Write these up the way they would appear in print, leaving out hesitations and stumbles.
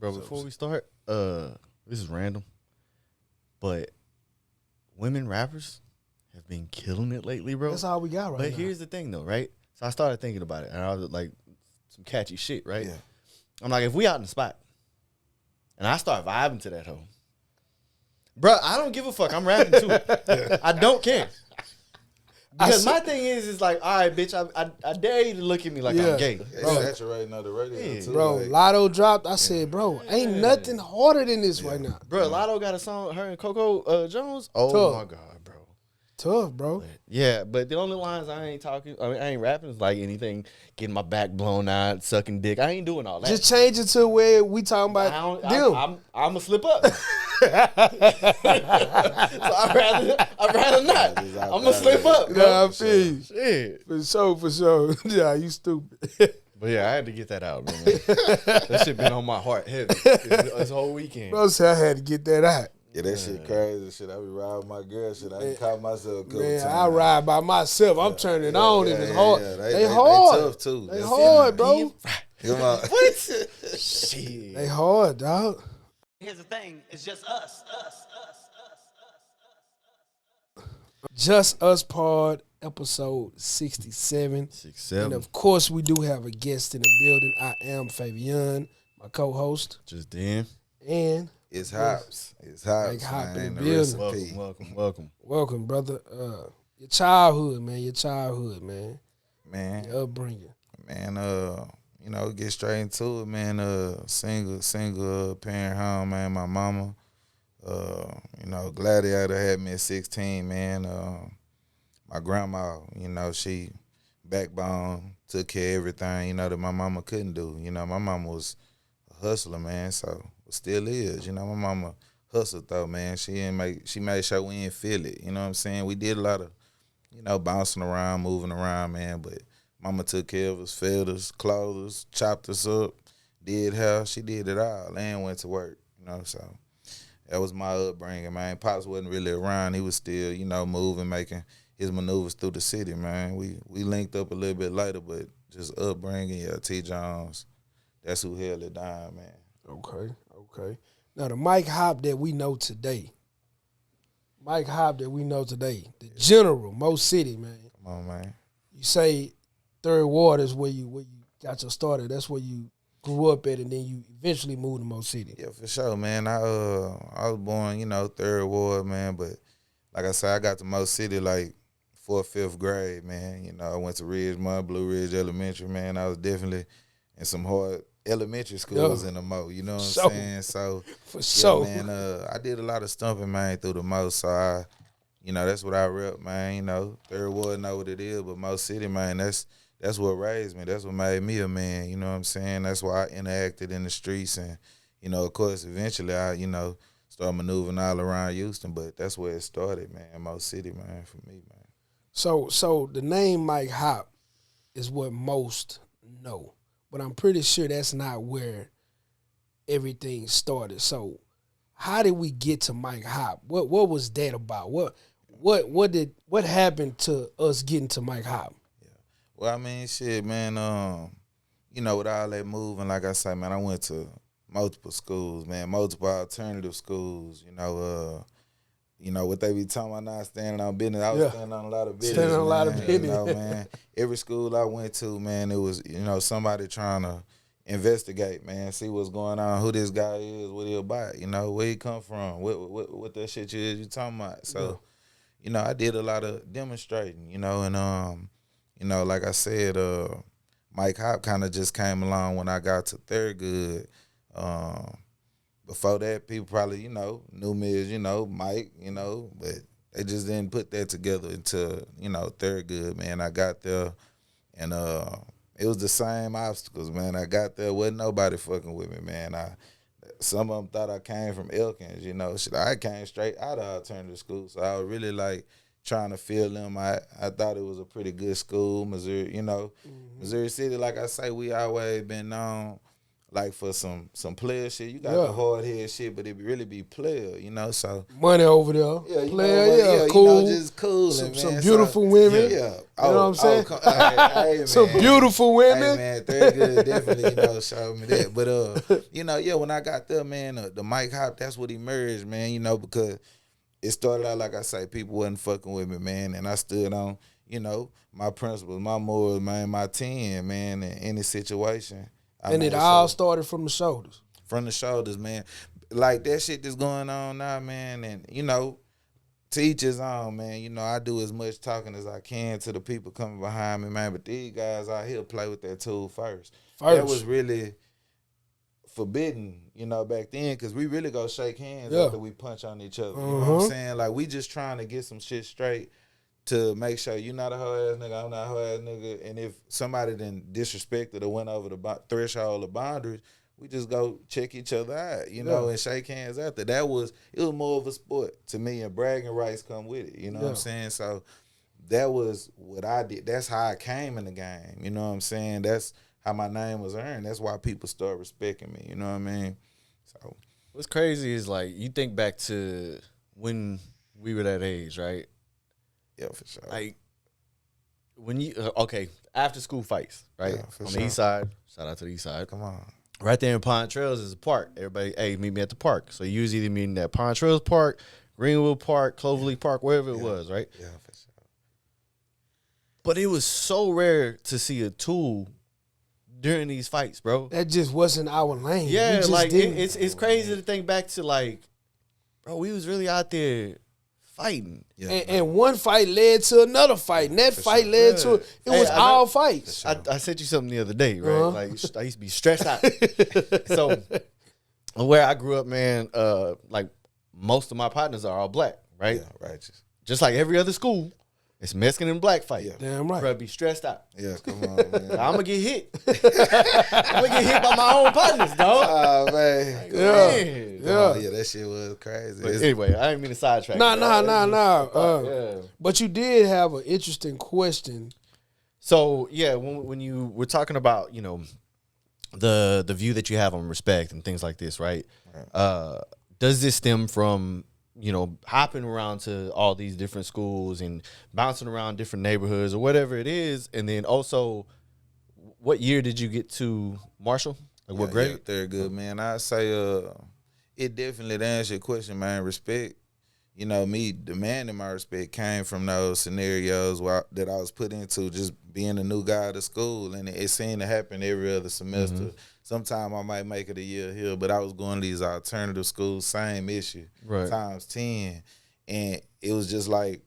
Bro, before we start, this is random, but women rappers have been killing it lately, bro. That's all we got right now. But here's the thing, though, right? So I started thinking about it, and I was like, some catchy shit, right? Yeah. I'm like, if we out in the spot, and I start vibing to that hoe, bro, I don't give a fuck. I'm rapping too. I don't care. Because my thing is like, all right, bitch, I dare you to look at me like I'm gay. It's saturating on the radio, too. Bro, like, Lotto dropped. I said, bro, ain't nothing harder than this right now. Bro, Lotto got a song, her and Coco Jones. Oh, Tough. my God, bro. Tough, bro. Yeah, but the only lines I ain't rapping is like anything, getting my back blown out, sucking dick. I ain't doing all that. Just change it to where we talking about them. I'm going to slip up. So I'd rather not. I'm going to slip up, bro. Nah, I feel you. Shit. For sure. Yeah, you stupid. But yeah, I had to get that out, man. That shit been on my heart heavy this whole weekend. Bro said I had to get that out. Yeah, that shit crazy. Shit, I be riding with my girl. Shit, I can caught myself a couple Man, times. I ride by myself. I'm turning on and it's hard. They hard. tough, too. They hard, bro. Come on. What? Shit. They hard, dog. Here's the thing, it's just us. Just Us Pod, episode 67. 6-7. And of course, we do have a guest in the building. I am Fabian, my co-host. Just Dan. And It's Hops. It's Hops, Like Hop in man. the The recipe. Welcome. welcome, brother. Your childhood, man. Man, Your upbringing. man, you know, get straight into it, man. Single parent home, man. My mama, you know, Gladiator had me at 16, man. My grandma, you know, she backbone, took care of everything, you know, that my mama couldn't do. You know, my mama was a hustler, man, so still is. You know, my mama hustled though, man. She made sure we didn't feel it. You know what I'm saying? We did a lot of, you know, bouncing around, moving around, man, but mama took care of us, fed us, clothed us, chopped us up, did hair. She did it all and went to work, you know, so that was my upbringing, man. Pops wasn't really around. He was still, you know, moving, making his maneuvers through the city, man. We linked up a little bit later, but just upbringing, yeah, T. Jones, that's who held it down, man. Okay. Now, the Mike Hop that we know today, the general, Mo City, man. Come on, man. You say Third Ward is where you got your starter. That's where you grew up at, and then you eventually moved to Mo City. Yeah, for sure, man. I was born, you know, Third Ward, man, but like I said, I got to Mo City like 4th, 5th grade, man. You know, I went to Ridgemont, Blue Ridge Elementary, man. I was definitely in some hard elementary schools in the Mo, you know what I'm saying? So, for sure, man, I did a lot of stumping, man, through the Mo, so you know, that's what I rep, man, you know. Third Ward know what it is, but Mo City, man, that's what raised me. That's what made me a man, you know what I'm saying? That's why I interacted in the streets and, you know, of course, eventually I, you know, started maneuvering all around Houston, but that's where it started, man, Mo City, man, for me, man. So the name Mike Hop is what most know, but I'm pretty sure that's not where everything started. So how did we get to Mike Hop? What was that about? What happened to us getting to Mike Hop? Yeah. Well, I mean, shit, man, you know, with all that moving, like I said, man, I went to multiple schools, man, multiple alternative schools, you know, what they be talking about now, standing on business. I was standing on a lot of business. Standing on a lot of business. You know, man, every school I went to, man, it was, you know, somebody trying to investigate, man, see what's going on, who this guy is, what he about, you know, where he come from, what that shit you talking about. So, you know, I did a lot of demonstrating, you know, and, you know, like I said, Mike Hop kind of just came along when I got to Thurgood. Before that, people probably, you know, knew me as, you know, Mike, you know, but they just didn't put that together until, you know, Thurgood, man. I got there, and it was the same obstacles, man. I got there, wasn't nobody fucking with me, man. Some of them thought I came from Elkins, you know. Shit, I came straight out of alternative school, so I was really, like, trying to feel them. I thought it was a pretty good school, Missouri, you know. Missouri City, like I say, we always been known like for some player shit, you got Yeah. the hard head shit, but it really be player, you know. So Money over there. yeah, you Player, know, yeah, yeah, cool. you know, just cool, Some man. beautiful So, women. Yeah, You know what I'm saying? Hey, Some man. beautiful women. Hey man, they're good. Definitely, you know, showed me that. But you know, yeah, when I got there, man, the Mike Hop, that's what emerged, man. You know, because it started out like I say, people wasn't fucking with me, man, and I stood on, you know, my principles, my morals, man, my 10, man, in any situation. And it all started from the shoulders. From the shoulders, man. Like that shit that's going on now, man, and you know, to each his own, man. You know, I do as much talking as I can to the people coming behind me, man. But these guys out here play with that tool first. That was really forbidden, you know, back then, because we really go shake hands after we punch on each other. You know what I'm saying? Like, we just trying to get some shit straight to make sure you not a hoe ass nigga, I'm not a hoe ass nigga. And if somebody then disrespected or went over the threshold of boundaries, we just go check each other out, you know, and shake hands after. It was more of a sport to me, and bragging rights come with it, you know what I'm saying? So that was what I did. That's how I came in the game, you know what I'm saying? That's how my name was earned. That's why people start respecting me, you know what I mean? So what's crazy is, like, you think back to when we were that age, right? Yeah, for sure. Like, when you, after school fights, right? Yeah, on the east side, shout out to the east side. Come on. Right there in Pine Trails is a park. Everybody, hey, meet me at the park. So you was either meeting at Pine Trails Park, Greenwood Park, Cloverleaf Park, wherever it was, right? Yeah, for sure. But it was so rare to see a tool during these fights, bro. That just wasn't our lane. Yeah, like it's crazy to think back to, like, bro, we was really out there fighting. Yeah, and one fight led to another fight, and that fight led to it was all fights. I sent you something the other day, right? Like, I used to be stressed out. So where I grew up, man, like, most of my partners are all black, right? Yeah, righteous. Just like every other school, it's Mexican and black fight. Yeah. Damn right. Bro, be stressed out. Yeah, come on, man. I'm gonna get hit. I'm gonna get hit by my own partners, dog. Oh, man. Yeah. Yeah, that shit was crazy. But anyway, I didn't mean to sidetrack. Nah. But you did have an interesting question. So yeah, when you were talking about, you know, the view that you have on respect and things like this, right? Does this stem from, you know, hopping around to all these different schools and bouncing around different neighborhoods or whatever it is? And then also, what year did you get to Marshall? Like, what grade? Yeah, they're good, man. I say it definitely, to answer your question, man, respect. You know, me demanding my respect came from those scenarios that I was put into, just being a new guy to school, and it seemed to happen every other semester. Sometime I might make it a year here, but I was going to these alternative schools, same issue, times 10. And it was just like,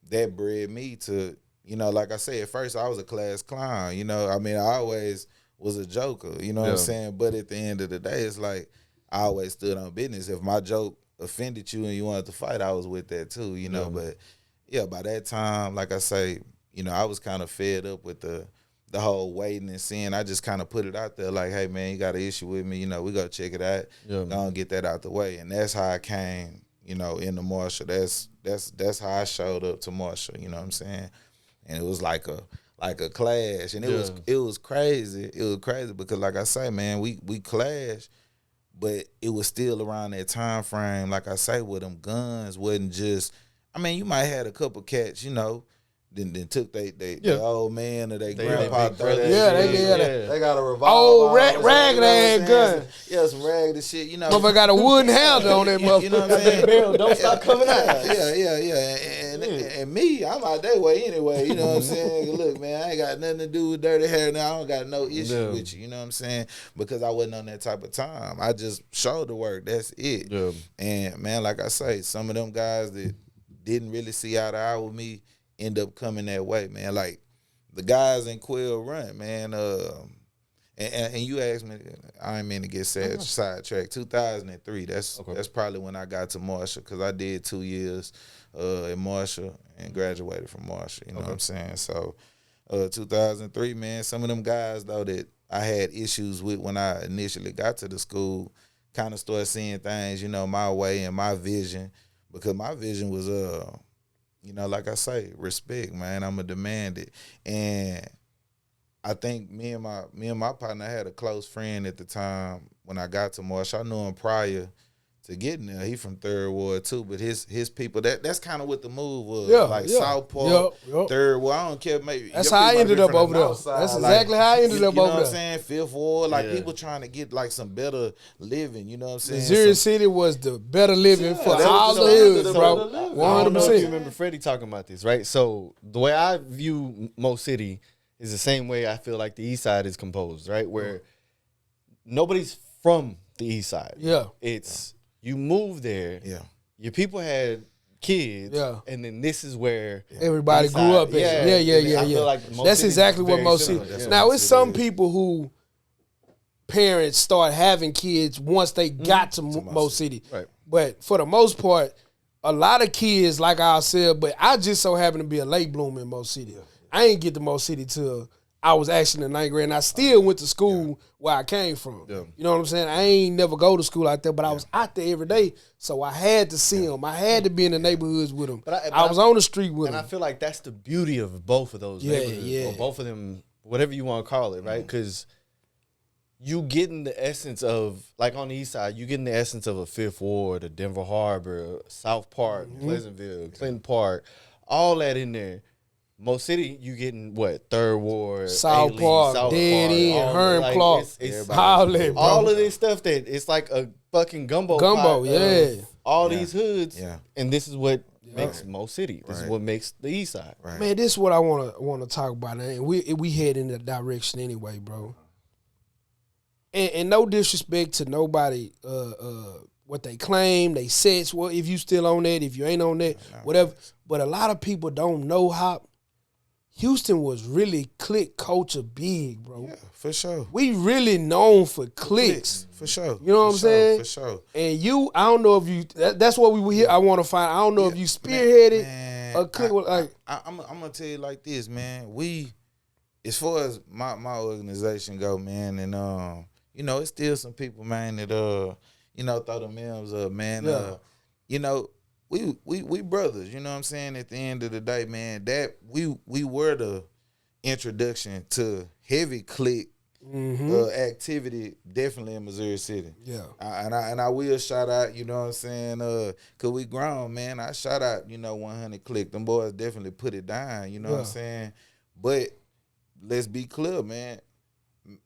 that bred me to, you know, like I said, at first I was a class clown, you know. I mean, I always was a joker, you know what I'm saying? But at the end of the day, it's like, I always stood on business. If my joke offended you and you wanted to fight, I was with that too, you know. But yeah, by that time, like I say, you know, I was kind of fed up with the whole waiting and seeing. I just kind of put it out there like, hey man, you got an issue with me, you know, we go check it out. Go and get that out the way. And that's how I came, you know, into Marshall. That's how I showed up to Marshall, you know what I'm saying? And it was like a clash. And it was crazy. It was crazy because, like I say, man, we clashed. But it was still around that time frame, like I say, where them guns wasn't just, I mean, you might have had a couple cats, you know, then took they old man or they grandpa. They got a revolver. Old ragged ass gun. Yeah, some raggedy shit, you know. Motherfucker got a wooden handle on that motherfucker. You know what I'm saying? Barrel don't stop coming out. Yeah. And me, I'm out that way anyway, you know what I'm saying? Look, man, I ain't got nothing to do with dirty hair now. I don't got no issue with you know what I'm saying? Because I wasn't on that type of time. I just showed the work. That's it. Yeah. And, man, like I say, some of them guys that didn't really see eye to eye with me end up coming that way, man. Like, the guys in Quill Run, man, and you asked me, I didn't mean to get sidetracked. 2003, that's probably when I got to Marshall, because I did 2 years at Marshall and graduated from Marshall, you know what I'm saying? So 2003, man, some of them guys, though, that I had issues with when I initially got to the school kind of started seeing things, you know, my way and my vision, because my vision was, you know, like I say, respect, man. I'm going to demand it. And I think me and my partner had a close friend at the time when I got to Marsh. I knew him prior to getting there. He from Third Ward too, but his people that's kind of what the move was. Yeah, like yeah. Southport, Yep. Third Ward. I don't care. Maybe That's your how I people might ended be up from the over there. north side. That's exactly how I ended up you know over what I'm there. saying? Fifth Ward, like Yeah. people trying to get like some better living. You know what I'm saying? Missouri City was the better living for that all was the the hoods, standard bro. of the living. 100%. I don't know if you remember Freddie talking about this, right? So the way I view Mo City is the same way I feel like the East Side is composed, right? Where nobody's from the East Side. Yeah. It's you move there. Yeah. Your people had kids. Yeah. And then this is where Everybody East grew Side- up at. Yeah. and I feel like Mo That's City's exactly what very Mo similar. City. Yeah. Now, Mo it's City some is. people who parents start having kids once they got to Mo City. Right. But for the most part, a lot of kids, like I said, but I just so happen to be a late bloomer in Mo City. I ain't get to Mo City till I was actually in the 9th grade, and I still went to school where I came from. Yeah. You know what I'm saying? I ain't never go to school out there, but I was out there every day, so I had to see them. I had to be in the neighborhoods with them. But I was on the street with And I them. feel like that's the beauty of both of those Yeah, neighborhoods, yeah. or both of them, whatever you want to call it, right? Because you getting the essence of, like on the East Side, you getting the essence of a Fifth Ward, a Denver Harbor, South Park, Pleasantville, Clinton Park, all that in there. Mo City, you getting what? Third Ward, South Ailey, Park, South Dead Park, End, all Hearn that. Clark, It's all that, bro. all of this stuff that it's like a fucking gumbo Gumbo, pot of yeah. all these hoods, Yeah. and this is what makes Mo City. This is Right. what makes the East Side. Right. Man, this is what I want to talk about, and we head in that direction anyway, bro. And no disrespect to nobody, what they claim, they sets. Well, if you still on that, if you ain't on that, whatever. But a lot of people don't know how Houston was really clique culture big, bro. Yeah, for sure. We really known for cliques. For sure. You know what I'm saying? For sure. And you, I don't know if you. That's what we were here. I want to find. I don't know if you spearheaded Man, a clique. I'm gonna tell you like this, man. We, as far as my organization go, man, and you know, it's still some people, man, that you know, throw the memes up, man. Yeah. You know, we brothers, you know what I'm saying? At the end of the day, man, that we were the introduction to heavy clique activity, definitely in Missouri City. Yeah. And I will shout out, you know what I'm saying? Cause we grown, man. I shout out, you know, 100 Clique. Them boys definitely put it down, you know what I'm saying? But let's be clear, man.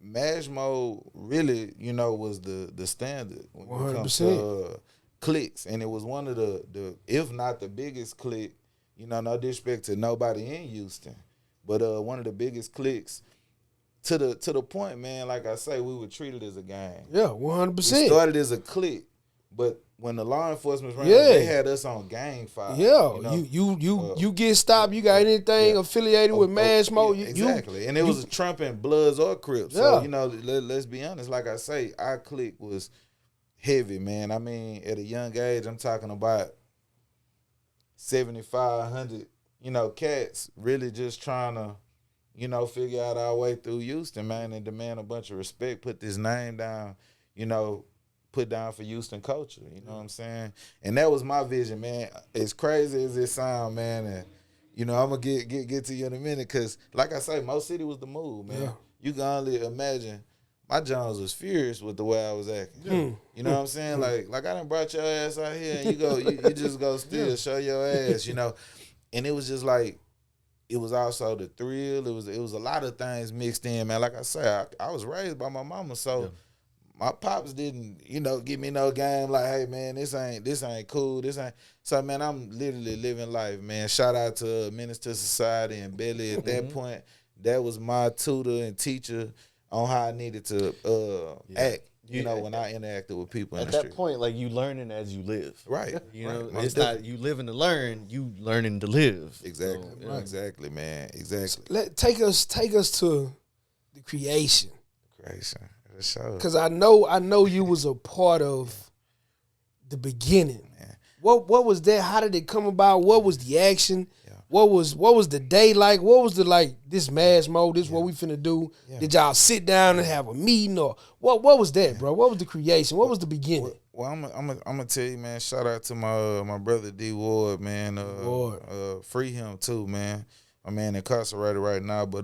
Mash Mode really, you know, was the standard when it comes to cliques, and it was one of the if not the biggest clique, you know, no disrespect to nobody in Houston, but one of the biggest cliques to the point, man. Like I say, we were treated as a gang. Yeah, We 100%. started as a clique, but when the law enforcement ran, they had us on gang fire. Yeah, you know? you get stopped. You got anything affiliated with Mash Mode? Exactly, and it was Trump and Bloods or Crips. So you know, let's be honest. Like I say, our clique was heavy, man. I mean, at a young age, I'm talking about 7,500. You know, cats really just trying to, you know, figure out our way through Houston, man, and demand a bunch of respect. Put this name down, you know. Put down for Houston culture, you know what I'm saying? And that was my vision, man. As crazy as it sound, man, and you know, I'm gonna get to you in a minute, cause like I say, Mo City was the move, man. Yeah. You can only imagine. My Jones was furious with the way I was acting. You know what I'm saying? Like I done brought your ass out here, and you just go still show your ass, you know. And it was just like, it was also the thrill. It was a lot of things mixed in, man. Like I say, I was raised by my mama, so. Yeah. My pops didn't, you know, give me no game like, hey man, this ain't cool, this ain't. So man, I'm literally living life, man. Shout out to Minister Society and Belly. At that point, that was my tutor and teacher on how I needed to act. You know, when I interacted with people in the street. At that point, like, you learning as you live. Right. You know, Most it's not you living to learn, you learning to live. Exactly. So, yeah. Exactly, man. Exactly. Take us to the creation. Creation. For sure. Because I know you was a part of the beginning. Man. What was that? How did it come about? What was the action? Yeah. What was the day like? What was the like this Mash Mode? This what we finna do? Yeah. Did y'all sit down and have a meeting, or what was that, bro? What was the creation? What was the beginning? Well, I'm gonna tell you, man. Shout out to my brother D Ward, man. Ward. Free him too, man. My man incarcerated right now, but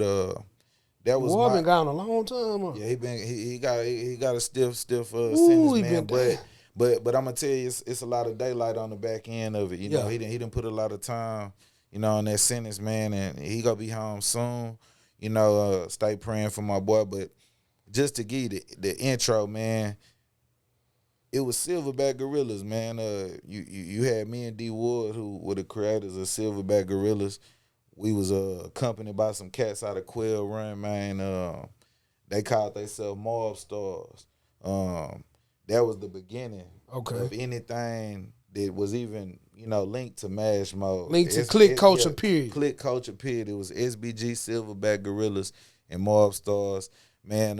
that was Boy, my. been gone a long time. Huh? Yeah, he got a stiff Ooh, sentence, he man. been But I'm gonna tell you, it's a lot of daylight on the back end of it. You know, he didn't put a lot of time, you know, on that sentence, man, and he gonna be home soon. You know, stay praying for my boy. But just to give you the intro, man, it was Silverback Gorillas, man. You had me and D Wood, who were the creators of Silverback Gorillas. We was accompanied by some cats out of Quail Run, man. They called themselves Mob Stars. That was the beginning of anything that was even, you know, linked to Mash Mode. Linked to Clique culture, period. Clique culture, period. It was SBG, Silverback Gorillas, and Mob Stars. Man,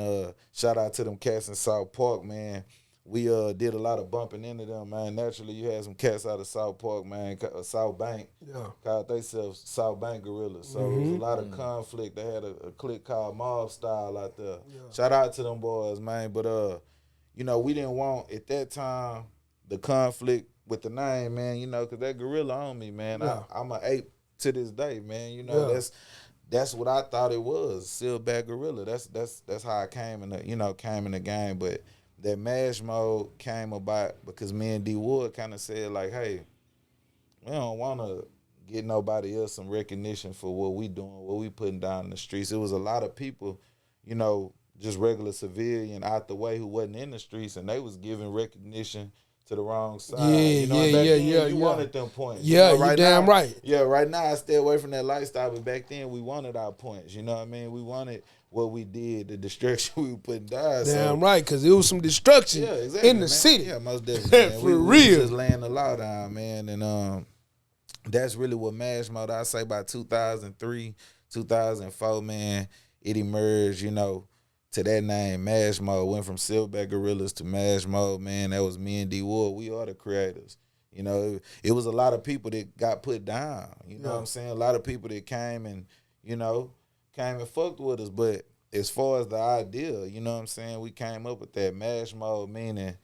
shout out to them cats in South Park, man. We did a lot of bumping into them, man. Naturally, you had some cats out of South Park, man, South Bank. Yeah. Called themselves South Bank Gorillas. So it was a lot of conflict. They had a clique called Mob Style out there. Yeah. Shout out to them boys, man. But, you know, we didn't want, at that time, the conflict with the name, man, you know, because that gorilla on me, man. Yeah. I'm an ape to this day, man. You know, that's what I thought it was, Silverback Gorilla. That's how I came in the game. But that Mash Mode came about because me and D Wood kind of said, like, hey, we don't want to get nobody else some recognition for what we doing, what we putting down in the streets. It was a lot of people, you know, just regular civilian out the way who wasn't in the streets, and they was giving recognition to the wrong side. You wanted them points. Yeah, you know, you damn right. Yeah, right now I stay away from that lifestyle, but back then we wanted our points. You know what I mean? We wanted what we did, the destruction we were putting down. Damn right, because it was some destruction in the city. Yeah, most definitely. For real. We just laying the law down, man. And that's really what Mash Mode, I say by 2003, 2004, man, it emerged, you know, to that name, Mash Mode. Went from Silverback Gorillas to Mash Mode, man. That was me and D Wood. We are the creators. You know, it was a lot of people that got put down. You know what I'm saying? A lot of people that came and, you know, came and fucked with us. But as far as the idea, you know what I'm saying, we came up with that Mash Mode, meaning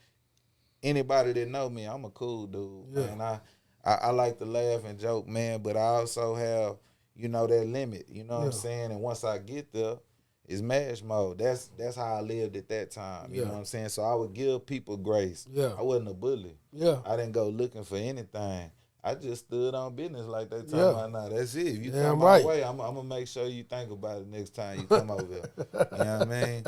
anybody that know me, I'm a cool dude. Yeah. Man. I like to laugh and joke, man, but I also have, you know, that limit. You know what I'm saying? And once I get there, it's Mash Mode. That's how I lived at that time. You know what I'm saying? So I would give people grace. Yeah. I wasn't a bully. Yeah. I didn't go looking for anything. I just stood on business like they talking about now. That's it. If you come my way, I'm going to make sure you think about it next time you come over here. You know what I mean?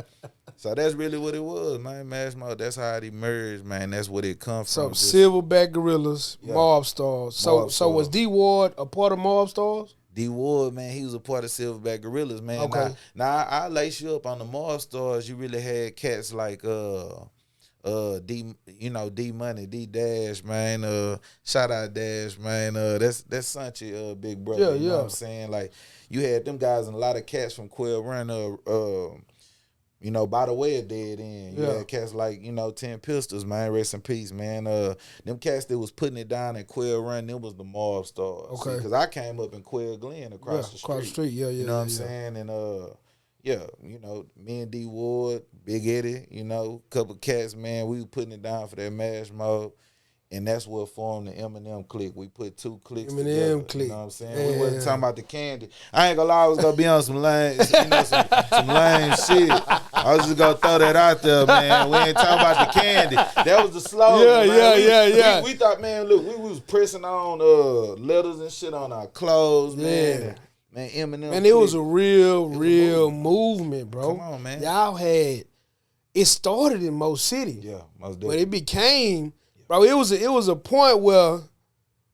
So that's really what it was, man. Mash Mode, that's how it emerged, man. That's what it comes from. So Silverback Gorillas, Mob Stars. So was D Ward a part of Mob Stars? D Wood, man, he was a part of Silverback Gorillas, man. Okay. Now I lace you up on the Mob Stars. You really had cats like D, you know, D Money, D Dash, man. Shout out Dash, man. That's Sanchi, big brother. You know what I'm saying? Like, you had them guys and a lot of cats from Quail Run, you know, by the way, it dead end. You had cats like, you know, 10 Pistols, man. Rest in peace, man. Them cats that was putting it down in Quail Run, them was the Mob Stars. Okay. Because I came up in Quail Glen across the street. Across the street, You know what I'm saying? And, you know, me and D Ward, Big Eddie, you know, couple cats, man, we were putting it down for that Mash Mode. And that's what formed the Eminem clique. We put two cliques together. Clique. You know what I'm saying? Yeah. We wasn't talking about the candy. I ain't gonna lie, I was gonna be on some lame, you know, some lame shit. I was just gonna throw that out there, man. We ain't talking about the candy. That was the slogan. Yeah. We thought, man, look, we was pressing on letters and shit on our clothes, man. Man, Eminem. And it was a real movement, bro. Come on, man. Y'all had it started in most cities. Yeah, most definitely. But it became. Bro, it was a point where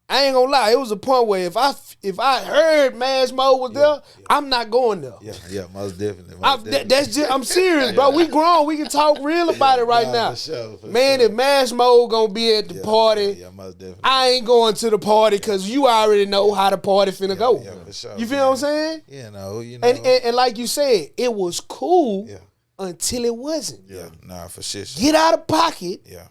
I ain't gonna lie. It was a point where if I heard Mash Mode was there, I'm not going there. Yeah, most definitely. That's just I'm serious, bro. We grown. We can talk real about it right now. For sure. If Mash Mode gonna be at the party, most definitely. I ain't going to the party because you already know how the party finna go. Yeah, for sure. You feel what I'm saying? You know. And like you said, it was cool until it wasn't. Yeah, nah, for sure. Get out of pocket. Yeah.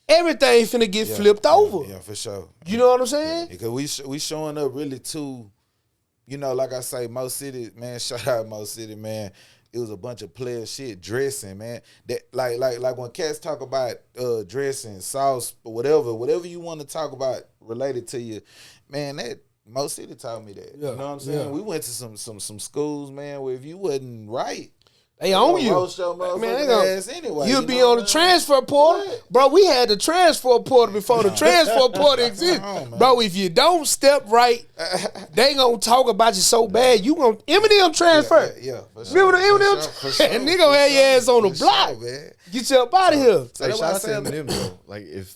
Everything finna get flipped over. Yeah, for sure. You know what I'm saying? Because we showing up really too, you know, like I say, most cities, man, shout out most city, man. It was a bunch of player shit, dressing, man. That like when cats talk about dressing, sauce, whatever you want to talk about related to you, man, Mo City taught me that. Yeah, You know what I'm saying? yeah. We went to some schools, man, where if you wasn't right, They own you. roast your motherfucking Man, they gonna, ass anyway. you'll you be know on what the I mean? transfer portal. What? Bro, we had the transfer portal before the transfer portal existed. on, man. Bro, if you don't step right, they gonna talk about you so bad. You gonna Eminem transfer. Yeah, for Remember the sure, Eminem? for sure, And they gonna have your ass on the for block. sure, man. Get you up out of here. So Hey, that's why shout I out to said, Eminem though. Like if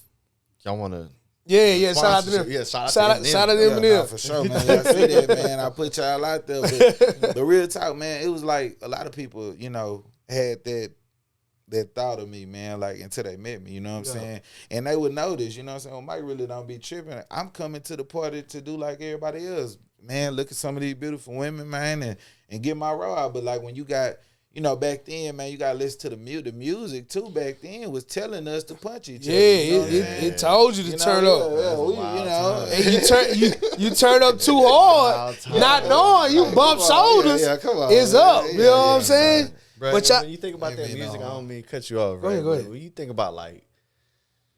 y'all wanna Yeah, shout out to them. Yeah, shout out Shout to out, Eminem. shout out to yeah, Eminem. nah, for sure, man. I see that, man. I put y'all out there, but the real talk, man, it was like a lot of people, you know, had that thought of me, man, like until they met me, you know what I'm saying? And they would notice, you know what I'm saying? Well, Mike really don't be tripping. I'm coming to the party to do like everybody else. Man, look at some of these beautiful women, man, and get my roll out. But like when you got, you know, back then, man, you got to listen to the music too. Back then was telling us to punch each other. Yeah, you know what I'm saying? it told you to turn up. Yeah, we, you wild know. time. And you turn up too hard, not knowing you bump shoulders. Yeah, come on, It's man. up. Yeah, You know what I'm yeah, saying? man. Bro, But y'all, when you think about that Maybe music, no. I don't mean to cut you off. Go Right? ahead, go But ahead. when you think about like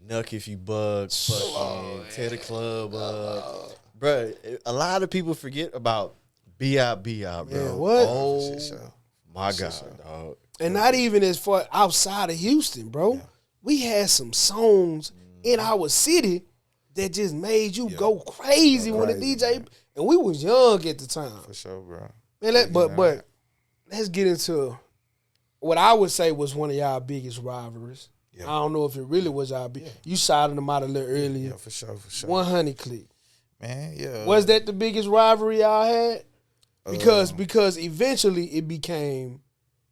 Nuck if you bug, fucking tear the club up, bro. A lot of people forget about B.I.B.I., bro. Man, what? Oh Shit, sure. my god, dog. and not even as far outside of Houston, bro. We had some songs in our city that just made you go crazy when the Crazy, DJ. man. And we was young at the time. For sure, bro. Man, but let's get into what I would say was one of y'all biggest rivalries. Yeah. I don't know if it really was y'all big. You shouted them out a little earlier. Yeah, for sure. 100 Clique. Man, yeah. Was that the biggest rivalry y'all had? Because eventually it became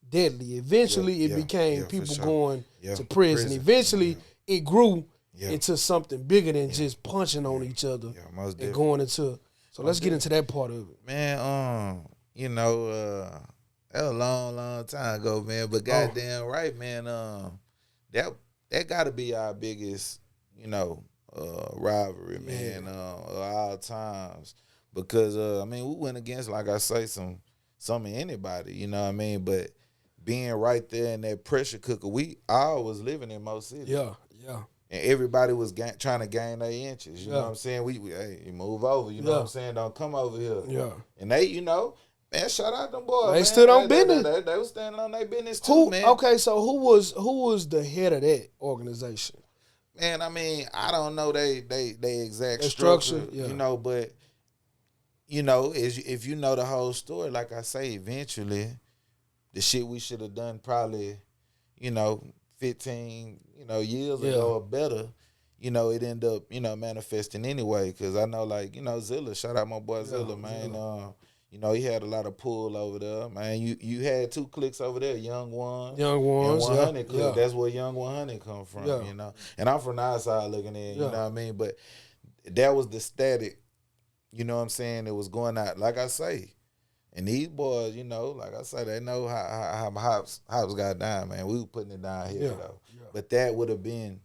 deadly. Eventually it became for people sure. going Yeah, to prison. Eventually it grew Yeah. into something bigger than just punching on each other Yeah, most and definitely. going into. So let's get into that part of it. Man, you know, that was a long time ago, man. But goddamn right, man, that gotta be our biggest, you know, rivalry, man, of all times. Because I mean, we went against, like I say, some of anybody, you know what I mean? But being right there in that pressure cooker, we all was living in Mo City. Yeah. And everybody was trying to gain their inches. You know Yeah. what I'm saying? We hey, you move over. You know what I'm saying? Don't come over here. Yeah. And they, you know, man, shout out them boys. They man. stood on business. They was standing on their business too, man. Okay, so who was the head of that organization? Man, I mean, I don't know they exact Their structure, structure, yeah. you know, but you know, if you know the whole story, like I say, eventually, the shit we should have done probably, you know, 15, you know, years ago or better, you know, it ended up, you know, manifesting anyway. Cause I know, like, you know, Zilla, shout out my boy Zilla, man. You know, he had a lot of pull over there, man. You had two cliques over there, Young Ones Young Ones, and 100 Clique. yeah. That's where Young 100 come from, Yeah. you know. And I'm from the outside looking in, you Yeah. know what I mean? But that was the static, you know what I'm saying, it was going out. Like I say, and these boys, you know, like I say, they know how Hops got down, man. We were putting it down here, though. Yeah. But that would have been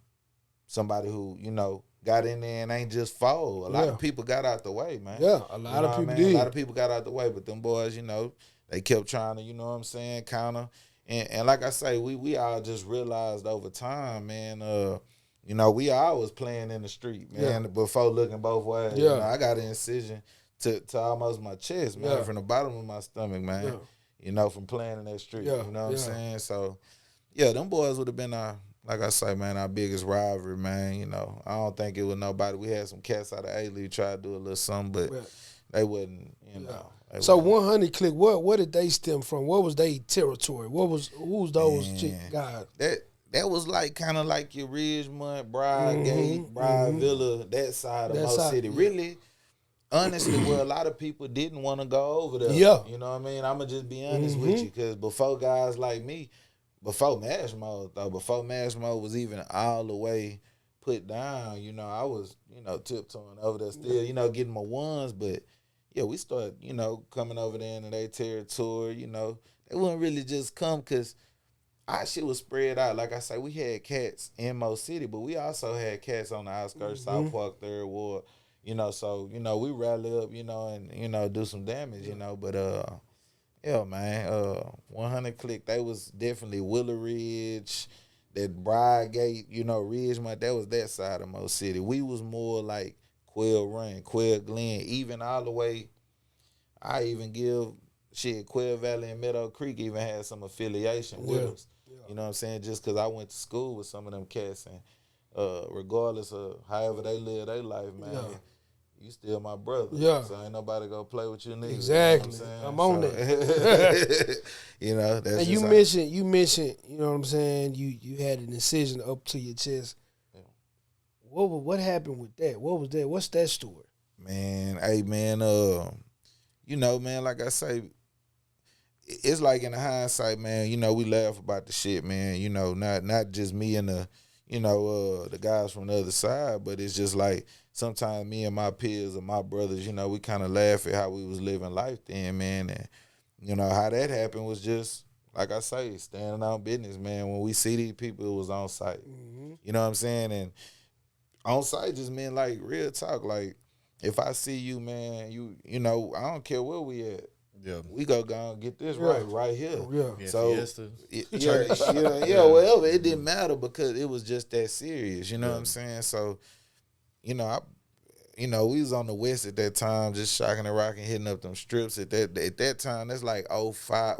somebody who, you know, got in there and ain't just fall. A lot of people got out the way, man. Yeah, a lot of people did. A lot of people got out the way, but them boys, you know, they kept trying to, you know what I'm saying, counter. And like I say, we all just realized over time, man, you know, we all was playing in the street, man, before looking both ways. Yeah. You know, I got an incision to almost my chest, man, from the bottom of my stomach, man. Yeah. You know, from playing in that street. Yeah. You know what I'm saying? So, yeah, them boys would have been our, like I say, man, our biggest rivalry, man. You know, I don't think it was nobody. We had some cats out of A-League try to do a little something, but they wouldn't, you know. So 100 Clique, what did they stem from? What was their territory? Who's those guys? That was like kind of like your Ridgemont, Bridegate, Bride Villa, that side of Mo City. Really, honestly, where a lot of people didn't want to go over there. Yeah. You know what I mean? I'm going to just be honest with you, because before guys like me, before Mash Mode, though, before Mash Mode was even all the way put down, you know, I was, you know, tiptoeing over there still, you know, getting my ones, but yeah, we started, you know, coming over there into their territory, you know. They wouldn't really just come because our shit was spread out. Like I say, we had cats in Mo City, but we also had cats on the outskirts, South Park, Third Ward, you know, so, you know, we rally up, you know, and, you know, do some damage, you know, but, yeah, man, 100 Clique, they was definitely Willow Ridge, that Bridegate, you know, Ridgemont, that was that side of Mo City. We was more like Quail Run, Quail Glen, even all the way. I even give Quail Valley and Meadow Creek even had some affiliation with us. You know what I'm saying? Just because I went to school with some of them cats, and regardless of however they live their life, man, you still my brother. Yeah. So ain't nobody gonna play with you niggas. Exactly. You know what I'm on that. You know, that's and just you mentioned, you know what I'm saying, you had a decision up to your chest. Yeah. What happened with that? What was that? What's that story? Man, hey man, you know, man, like I say, it's like in the hindsight, man, you know, we laugh about the shit, man. You know, not just me and the guys from the other side, but it's just like sometimes me and my peers or my brothers, you know, we kind of laugh at how we was living life then, man. And, you know, how that happened was just, like I say, standing on business, man. When we see these people, it was on site. Mm-hmm. You know what I'm saying? And on site just meant like real talk. Like, if I see you, man, you know, I don't care where we at. Yeah, we go and get this right here. Yeah, so whatever. It didn't matter because it was just that serious. You know what I'm saying? So, you know, we was on the West at that time, just shocking and rocking, hitting up them strips. At that time, that's like 05,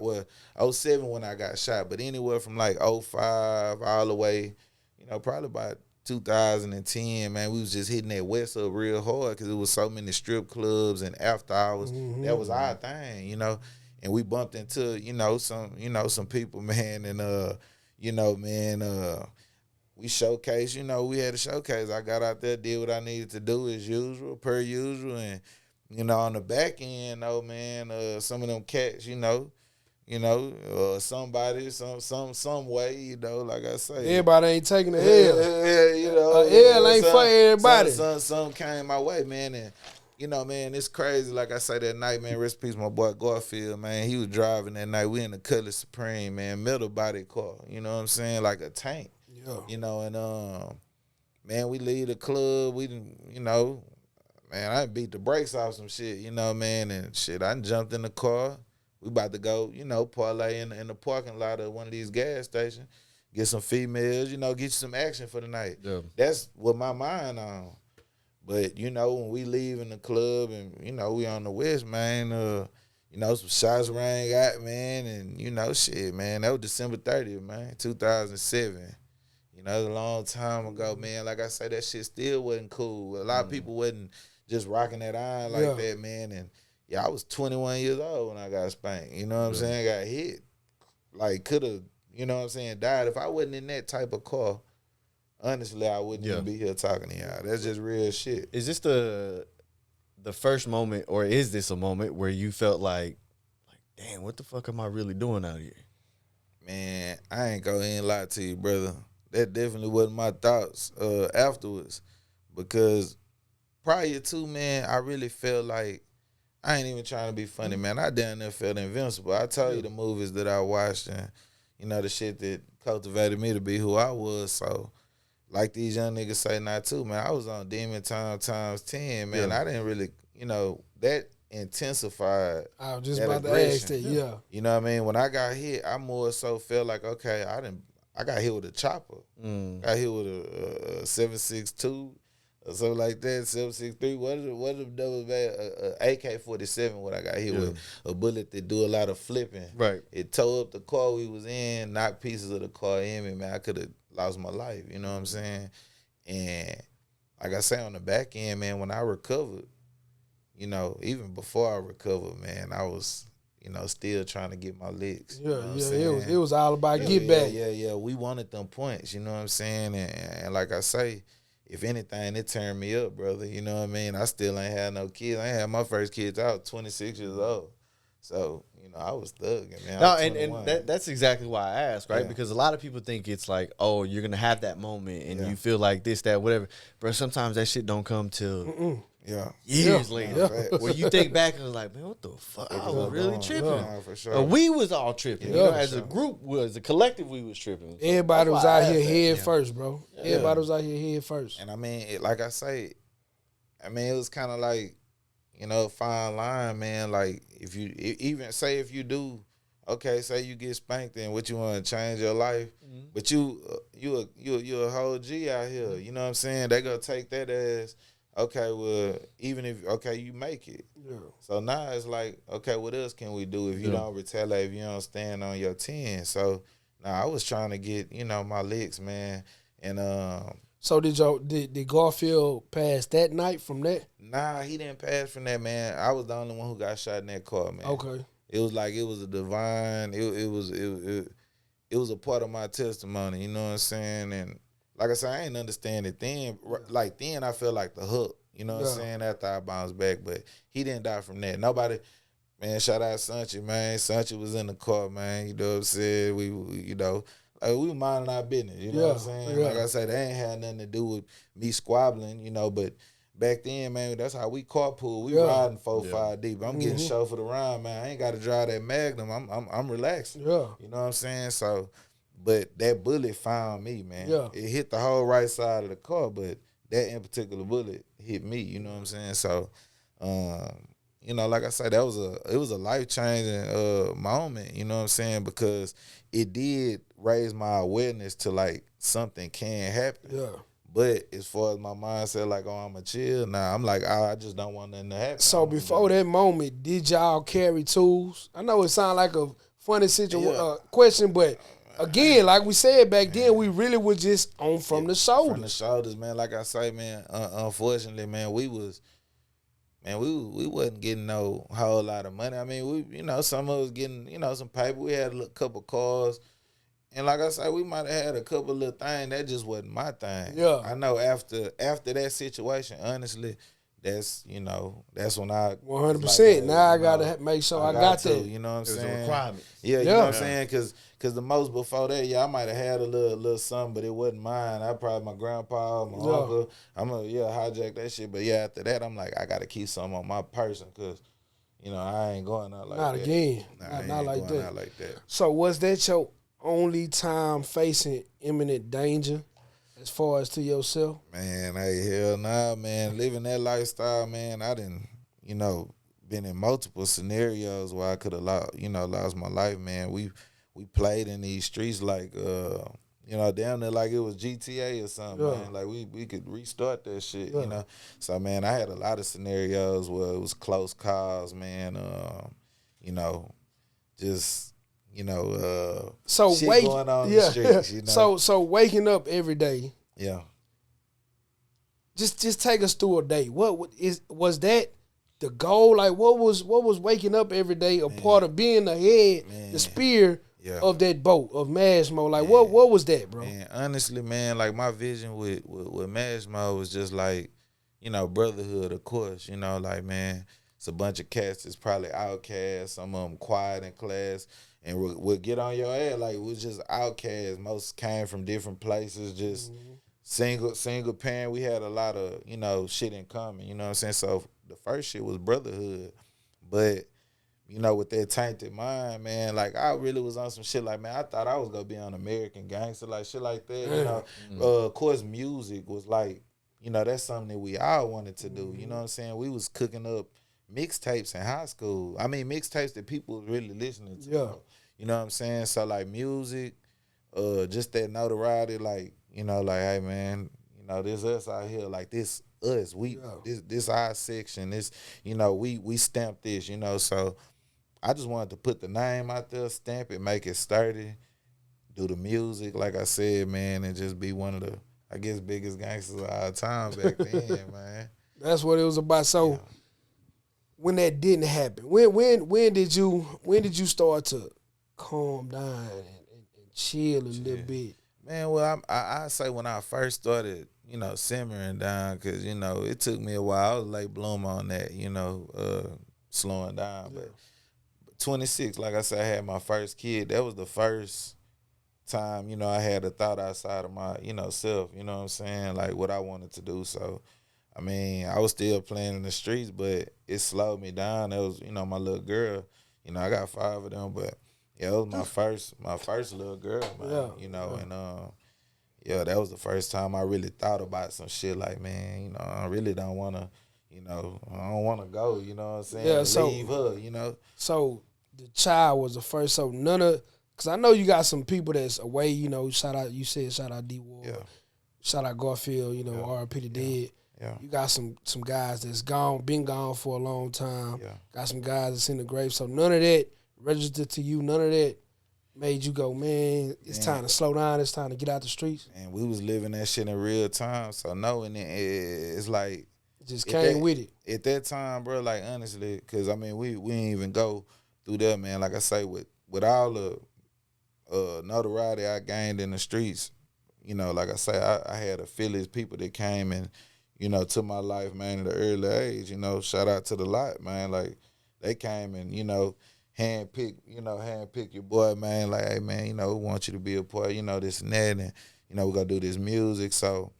07 when I got shot. But anywhere from like 05 all the way, you know, probably about 2010, man, we was just hitting that West up real hard because it was so many strip clubs and after hours. Mm-hmm. That was our thing, you know. And we bumped into, some people, man, and we showcased, we had a showcase. I got out there, did what I needed to do as usual, per usual, and on the back end, though, man, some of them cats, somebody, some way, like I say. Everybody ain't taking the L. L ain't for everybody. Some came my way, man, and, man, it's crazy. Like I say, that night, man, rest in peace, my boy Garfield, man, he was driving that night. We in the Cutlass Supreme, man, middle body car, you know what I'm saying, like a tank. Yeah. And, man, we leave the club, we didn't, man, I beat the brakes off some shit, man, and shit, I jumped in the car. We about to go, parlay in the parking lot of one of these gas stations, get some females, get you some action for the night. Yeah. That's what my mind on. But, when we leave in the club and, we on the West, man, some shots rang out, man, and, shit, man, that was December 30th, man, 2007. It was a long time ago, man. Like I say, that shit still wasn't cool. A lot of people wasn't just rocking that iron like that, man, and I was 21 years old when I got spanked. You know what I'm saying? Got hit. Like, could have, died. If I wasn't in that type of car, honestly, I wouldn't even be here talking to y'all. That's just real shit. Is this the first moment, or is this a moment where you felt like, damn, what the fuck am I really doing out here? Man, I ain't gonna even lie to you, brother. That definitely wasn't my thoughts afterwards. Because prior to, man, I really felt like, I ain't even trying to be funny, man. I down there felt invincible. I tell you the movies that I watched and, the shit that cultivated me to be who I was. So, like these young niggas say now too, man, I was on Demon Time times 10, man. Yeah. I didn't really, that intensified. I was just about to ask that, yeah. You know what I mean? When I got hit, I more so felt like, okay, I got hit with a chopper. Got hit with a 7.62. Or something like that, 7.63. What are the double bad? AK-47, what I got hit with. A bullet that do a lot of flipping. Right. It tore up the car we was in, knocked pieces of the car in me, man. I could have lost my life, you know what I'm saying? And like I say, on the back end, man, when I recovered, even before I recovered, man, I was, still trying to get my licks. Yeah, it was all about get back. Yeah. We wanted them points, you know what I'm saying? And like I say, if anything, it turned me up, brother. You know what I mean? I still ain't had no kids. I ain't had my first kids out 26 years old. So, I was thugging, man. No, and that's exactly why I asked, right? Yeah. Because a lot of people think it's like, oh, you're going to have that moment and you feel like this, that, whatever. But sometimes that shit don't come till years later. Yeah. Where you think back and like, man, what the fuck? I was really tripping. Yeah, for sure. We was all tripping. As a group, as a collective, we was tripping. So everybody was out here head first, bro. Yeah. Everybody was out here head first. And I mean, like I say, it was kind of like, a fine line, man. Like, if you if you do, okay, say you get spanked and what you want to change your life, but you a whole G out here. You know what I'm saying? They gonna take that as, okay, well, even if you make it. Yeah. So now it's like, okay, what else can we do if you don't retaliate, if you don't stand on your 10? So now I was trying to get, my licks, man. And So did Garfield pass that night from that? nah, he didn't pass from that, man. I was the only one who got shot in that car, man. Okay. It was like it was a divine. It was a part of my testimony. You know what I'm saying? And like I said, I ain't understand it then. Like then, I felt like the hook. You know what I'm saying? After I bounced back, but he didn't die from that. Nobody. Man, shout out Sanchi, man. Sanchi was in the car, man. You know what I'm saying? We like we were minding our business. You know what I'm saying? Yeah. Like I said, they ain't had nothing to do with me squabbling, but back then, man, that's how we carpool. We riding 4-5 deep. I'm getting chauffeured around, man. I ain't got to drive that Magnum. I'm relaxing. Yeah. You know what I'm saying? So, but that bullet found me, man. Yeah. It hit the whole right side of the car, but that in particular bullet hit me. You know what I'm saying? So, like I said, it was a life changing moment. You know what I'm saying? Because it did raise my awareness to like something can happen. Yeah. But as far as my mindset, like, oh, I'm a chill. Nah, I'm like, I just don't want nothing to happen. So before that moment, did y'all carry tools? I know it sounds like a funny question, but again, like we said back then, we really was just on from the shoulders. From the shoulders, man. Like I say, man, unfortunately, man, we wasn't getting no whole lot of money. I mean, some of us getting, some paper. We had a couple cars. And like I said, we might have had a couple little things. That just wasn't my thing. Yeah. I know after that situation, honestly, that's when I 100%. Now I gotta make sure I got that. You know what I'm saying? It's a requirement. Yeah, you know what I'm saying? Cause the most before that, I might have had a little something, but it wasn't mine. I probably my grandpa, or my uncle. I'm gonna hijack that shit. But after that, I'm like, I gotta keep something on my person, cause I ain't going out like Not that. again. Nah, not like that. Out like that. So was that your only time facing imminent danger as far as to yourself? Man, hey, hell nah, man. Living that lifestyle, man, I didn't, been in multiple scenarios where I could have lost my life, man. We played in these streets like damn near like it was GTA or something, man. Like we could restart that shit, So man, I had a lot of scenarios where it was close calls, man. Just so shit going on in the streets, So waking up every day. Yeah. Just take us through a day. Was that the goal? Like what was waking up every day a part of being the head, the spear of that boat of Mashmo? Like what was that, bro? Man, honestly, man, like my vision with Mashmo was just like, brotherhood, of course. Like, man, it's a bunch of cats that's probably outcasts, some of them quiet in class. And we'll get on your ass. Like, we're just outcasts. Most came from different places, just single parent. We had a lot of, shit in common. You know what I'm saying? So the first shit was brotherhood. But, with that tainted mind, man, like, I really was on some shit like, man, I thought I was going to be on American Gangster, like, shit like that. Of course, music was like, that's something that we all wanted to do. You know what I'm saying? We was cooking up mixtapes in high school. I mean, mixtapes that people was really listening to. Yeah. You know what I'm saying? So, like, music, just that notoriety, like, like, hey, man, this us out here. Like, this us. This our section. This, we stamp this, So, I just wanted to put the name out there, stamp it, make it sturdy, do the music, like I said, man, and just be one of the, I guess, biggest gangsters of our time back then, man. That's what it was about. So, when that didn't happen, when did you start to calm down and chill a little bit? Man, well, I say when I first started, simmering down, because, it took me a while. I was late bloomer on that, slowing down. But 26, like I said, I had my first kid. That was the first time, I had a thought outside of my, self, you know what I'm saying? Like what I wanted to do. So, I mean, I was still playing in the streets, but it slowed me down. That was, my little girl. I got 5 of them, but it was my first little girl, man. And that was the first time I really thought about some shit like, man, I really don't want to, I don't want to go, you know what I'm saying? Yeah, so, leave her, So the child was the first, so none of, because I know you got some people that's away, shout out D Ward, shout out Garfield, RIP the dead. Yeah. You got some guys that's been gone for a long time. Yeah. Got some guys that's in the grave. So none of that registered to you. None of that made you go, man, it's time to slow down. It's time to get out the streets. And we was living that shit in real time. So knowing it's like It just came with it. At that time, bro, like honestly, because I mean we didn't even go through that, man. Like I say, with all the notoriety I gained in the streets, you know, like I say, I had affiliates, people that came and, you know, to my life, man, at an early age. You know, shout out to the lot, man. Like they came and, you know, handpick your boy, man. Like, hey, man, you know, we want you to be a part, you know, this and that, and you know, we're gonna do this music. So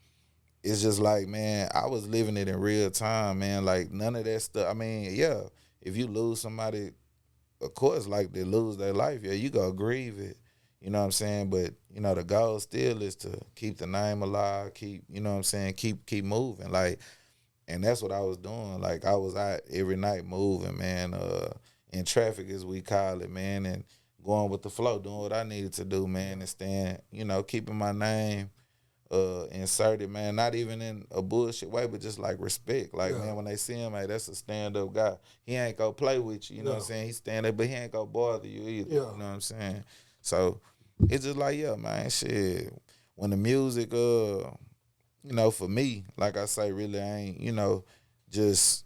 it's just like, man, I was living it in real time, man. Like none of that stuff. I mean, yeah, if you lose somebody, of course, like they lose their life, yeah, you go grieve it. You know what I'm saying? But, you know, the goal still is to keep the name alive, you know what I'm saying, keep moving. Like, and that's what I was doing. Like I was out every night moving, man, in traffic as we call it, man, and going with the flow, doing what I needed to do, man, and staying, you know, keeping my name inserted, man, not even in a bullshit way, but just like respect. Like, man, when they see him, hey, that's a stand-up guy. He ain't gonna play with you, you know what I'm saying? He stand up, but he ain't gonna bother you either, you know what I'm saying? So it's just like, yeah, man, shit. When the music, you know, for me, like I say, really ain't, you know, just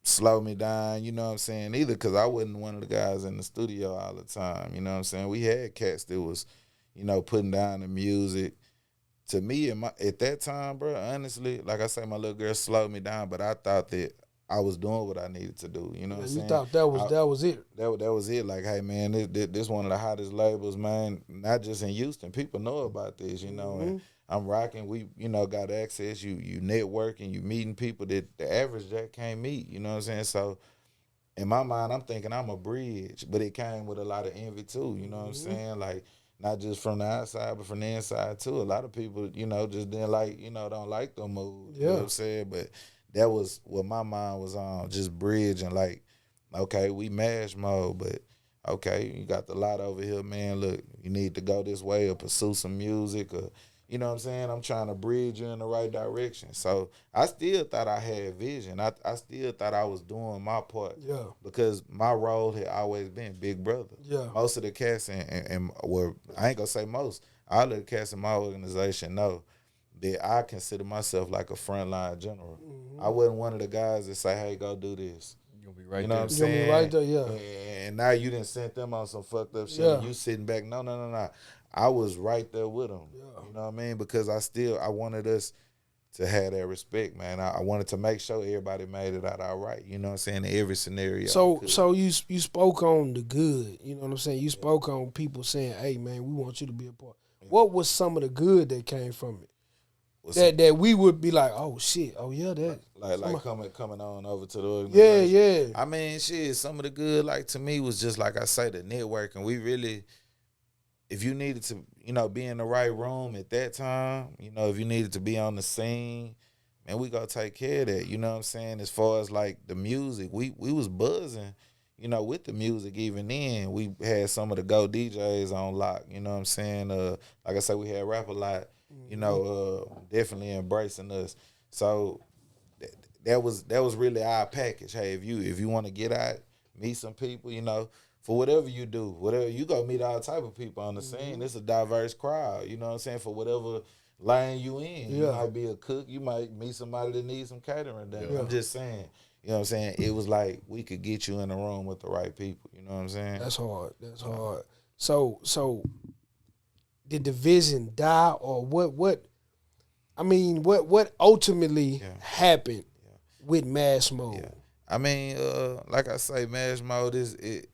slow me down, you know what I'm saying, either, because I wasn't one of the guys in the studio all the time, you know what I'm saying? We had cats that was, you know, putting down the music. To me, at that time, bro, honestly, like I say, my little girl slowed me down, but I thought that I was doing what I needed to do. You know what I'm saying? You thought that was it. That was it. Like, hey, man, this one of the hottest labels, man, not just in Houston. People know about this, you know, and I'm rocking. We, you know, got access. You networking, you meeting people that the average Jack can't meet. You know what I'm saying? So in my mind, I'm thinking I'm a bridge, but it came with a lot of envy too. You know what I'm saying? Like, not just from the outside, but from the inside too. A lot of people, you know, just didn't like, you know, don't like them moves. You know what I'm saying? But that was what my mind was on, just bridging. Like, okay, we mash mode, but okay, you got the lot over here, man. Look, you need to go this way or pursue some music, or you know what I'm saying? I'm trying to bridge you in the right direction. So I still thought I had vision. I still thought I was doing my part. Yeah. Because my role had always been big brother. Yeah. Most of the cats and well, I ain't gonna say most, all of the cats in my organization know that I consider myself like a frontline general. I wasn't one of the guys that say, hey, go do this. You'll be right You know there. what I'm saying? You'll be right there, yeah. And now you done sent them on some fucked up shit and you sitting back. No. I was right there with them. Yeah. You know what I mean? Because I wanted us to have that respect, man. I wanted to make sure everybody made it out all right. You know what I'm saying? In every scenario. So you spoke on the good. You know what I'm saying? You spoke on people saying, hey, man, we want you to be a part. What was some of the good that came from it? That we would be like, oh shit, oh yeah, that like coming on over to the organization. Yeah. I mean, shit, some of the good, like to me, was just like I say, the networking. We really, if you needed to, you know, be in the right room at that time, you know, if you needed to be on the scene, man, we go take care of that. You know what I'm saying? As far as like the music, we was buzzing, you know, with the music. Even then, we had some of the go DJs on lock. You know what I'm saying? Like I said, we had Rap a Lot. You know, definitely embracing us. So that was really our package. Hey, if you want to get out, meet some people, you know, for whatever you do, whatever you go meet all type of people on the scene. It's a diverse crowd. You know what I'm saying? For whatever lane you in, you might be a cook, you might meet somebody that needs some catering done. I'm just saying. You know what I'm saying? It was like we could get you in a room with the right people. You know what I'm saying? That's hard. So did the vision die, or what? I mean, what ultimately happened with Mash Mode? Yeah. I mean, like I say, Mash Mode is it.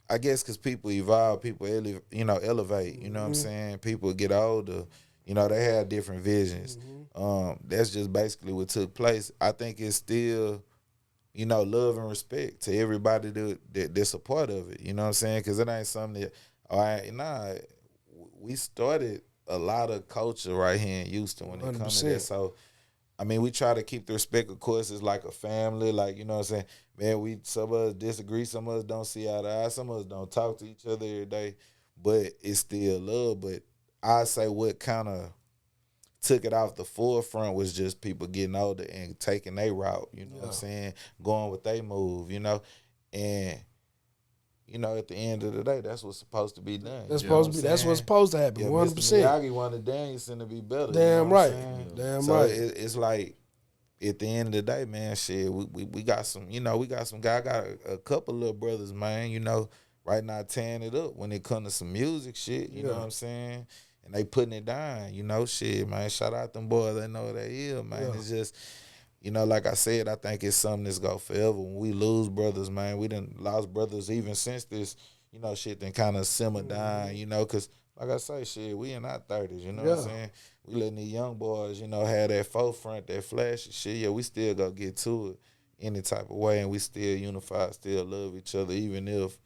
I guess because people evolve, people elevate. You know what I'm saying? People get older. You know, they have different visions. That's just basically what took place. I think it's still, you know, love and respect to everybody that's a part of it. You know what I'm saying? Because it ain't something that, we started a lot of culture right here in Houston when it comes to that. So, I mean, we try to keep the respect. Of course, it's like a family. Like, you know what I'm saying? Man, some of us disagree. Some of us don't see eye to eye. Some of us don't talk to each other every day. But it's still love. But I say what kind of took it off the forefront was just people getting older and taking their route, you know what I'm saying? Going with their move, you know? And, you know, at the end of the day, that's what's supposed to be done. That's supposed to be. That's what's supposed to happen. 100%. Mr. Miyagi wanted Danielson to be better. Damn you know right. Damn right. So it's like, at the end of the day, man, shit, we got some, you know, we got some guy. I got a couple little brothers, man, you know, right now tearing it up when it comes to some music shit, you know what I'm saying? And they putting it down, you know, shit, man. Shout out them boys, they know what they is, man. It's just, you know, like I said, I think it's something that's go forever. When we lose brothers, man, we done lost brothers even since this, you know, shit then kind of simmer down, you know, because, like I say, shit, we in our 30s, you know what I'm saying? We letting these young boys, you know, have that forefront, that flashy shit. Yeah, we still gonna get to it any type of way, and we still unify, still love each other, even if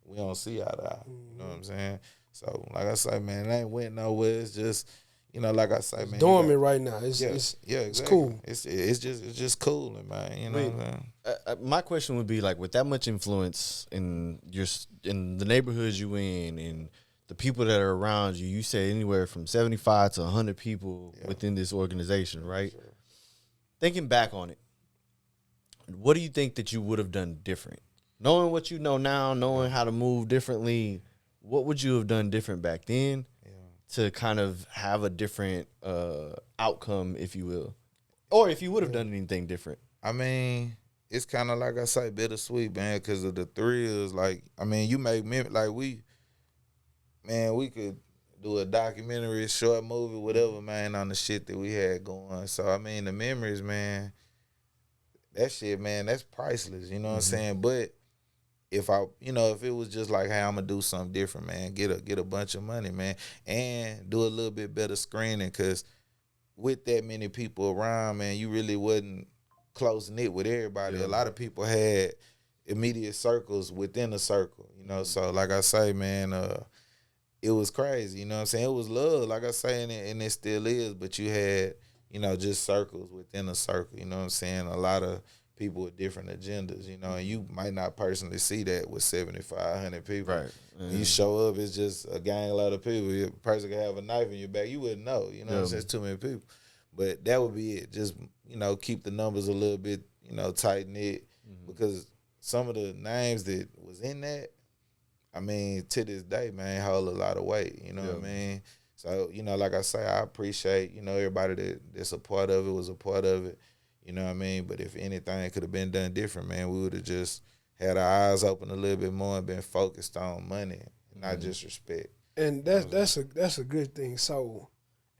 we don't see eye to eye. You know what I'm saying? So, like I say, man, it ain't went nowhere. It's just, you know, like I say, man, dormant right now. It's exactly. It's cool. It's just cool, man. You know what I'm saying? My question would be like, with that much influence in the neighborhoods you in and the people that are around you, you say anywhere from 75 to 100 people within this organization, right? Sure. Thinking back on it, what do you think that you would have done different? Knowing what you know now, knowing how to move differently, what would you have done different back then to kind of have a different outcome, if you will? Or if you would have done anything different? I mean, it's kind of like I say, bittersweet, man, because of the thrills. Like, I mean, you make me, like, we could do a documentary, a short movie, whatever, man, on the shit that we had going. So, I mean, the memories, man, that shit, man, that's priceless, you know what I'm saying? But if if it was just like, hey, I'm going to do something different, man, get a bunch of money, man, and do a little bit better screening, because with that many people around, man, you really wasn't close-knit with everybody. A lot of people had immediate circles within a circle, you know? So, like I say, man, it was crazy, you know what I'm saying? It was love, like I say, and it still is, but you had, you know, just circles within a circle, you know what I'm saying? A lot of people with different agendas, you know, and you might not personally see that with 7,500 people. Right. When you show up, it's just a gang load of people. A person could have a knife in your back. You wouldn't know, you know what I'm saying? It's too many people. But that would be it. Just, you know, keep the numbers a little bit, you know, tight-knit, because some of the names that was in that, I mean, to this day, man, hold a lot of weight, you know what I mean? So, you know, like I say, I appreciate, you know, everybody that's a part of it was a part of it, you know what I mean? But if anything could have been done different, man, we would have just had our eyes open a little bit more and been focused on money, not just respect. And that's a good thing. So,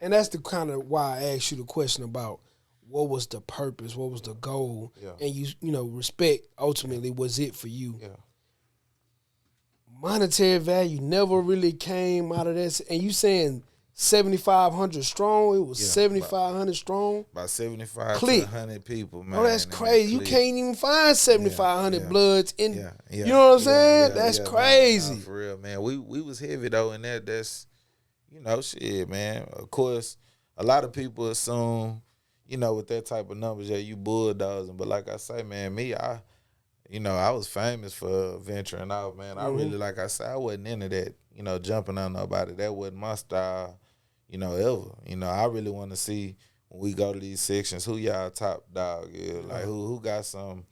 and that's the kind of why I asked you the question about what was the purpose, what was the goal, and you know, respect ultimately was it for you. Yeah. Monetary value never really came out of that. And you saying 7,500 strong? It was 7,500 strong? About 75 Clique. to 100 people, man. Oh, that's crazy. You can't even find 7,500 bloods in. You know what I'm saying? That's crazy. Nah, for real, man. We was heavy, though, and that's, you know, shit, man. Of course, a lot of people assume, you know, with that type of numbers, you bulldozing. But like I say, man, I was famous for venturing out, man. I really, like I said, I wasn't into that, you know, jumping on nobody. That wasn't my style, you know, ever. You know, I really want to see when we go to these sections, who y'all top dog is. Like, who got some,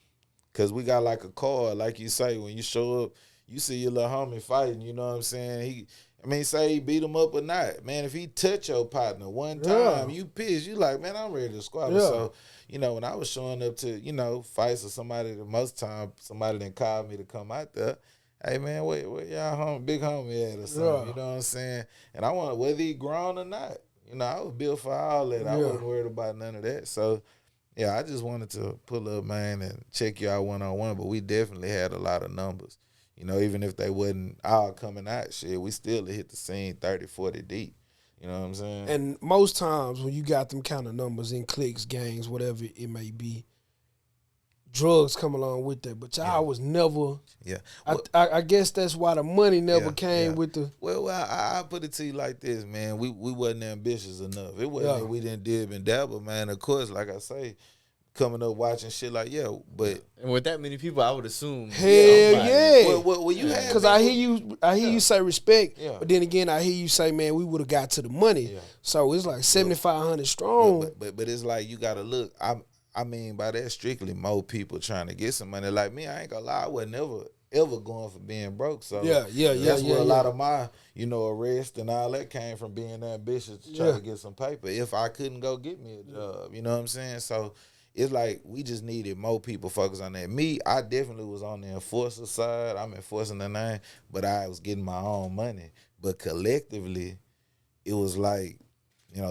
because we got like a card, like you say, when you show up, you see your little homie fighting, you know what I'm saying? Say he beat him up or not. Man, if he touch your partner one time, you pissed. You like, man, I'm ready to squabble. So, you know, when I was showing up to, you know, fights or somebody, most time somebody didn't call me to come out there. Hey, man, where y'all big homie at or something, you know what I'm saying? And I want, whether he grown or not, you know, I was built for all that. I wasn't worried about none of that. So, yeah, I just wanted to pull up, man, and check you out one-on-one, but we definitely had a lot of numbers. You know, even if they wasn't all coming out, shit, we still hit the scene 30, 40 deep. You know what I'm saying? And most times when you got them kind of numbers in cliques, gangs, whatever it may be, drugs come along with that. But y'all was never. Yeah. Well, I guess that's why the money never came with the. Well, I put it to you like this, man. We wasn't ambitious enough. It wasn't that we didn't dib and dabble, man. Of course, like I say, coming up watching shit like, but And with that many people, I would assume. Hell yeah. well, you had Because I hear you say respect, Yeah. but then again I hear you say, man, we would have got to the money. Yeah. So it's like 7,500 strong. but it's like you gotta look. I mean by that strictly more people trying to get some money. Like me, I ain't gonna lie, I was never ever going for being broke. So that's where a lot of my, arrest and all that came from, being ambitious to try to get some paper. If I couldn't go get me a job, you know what I'm saying? So it's like we just needed more people focus on that. Me, I definitely was on the enforcer side. I'm enforcing the name, but I was getting my own money. But collectively, it was like,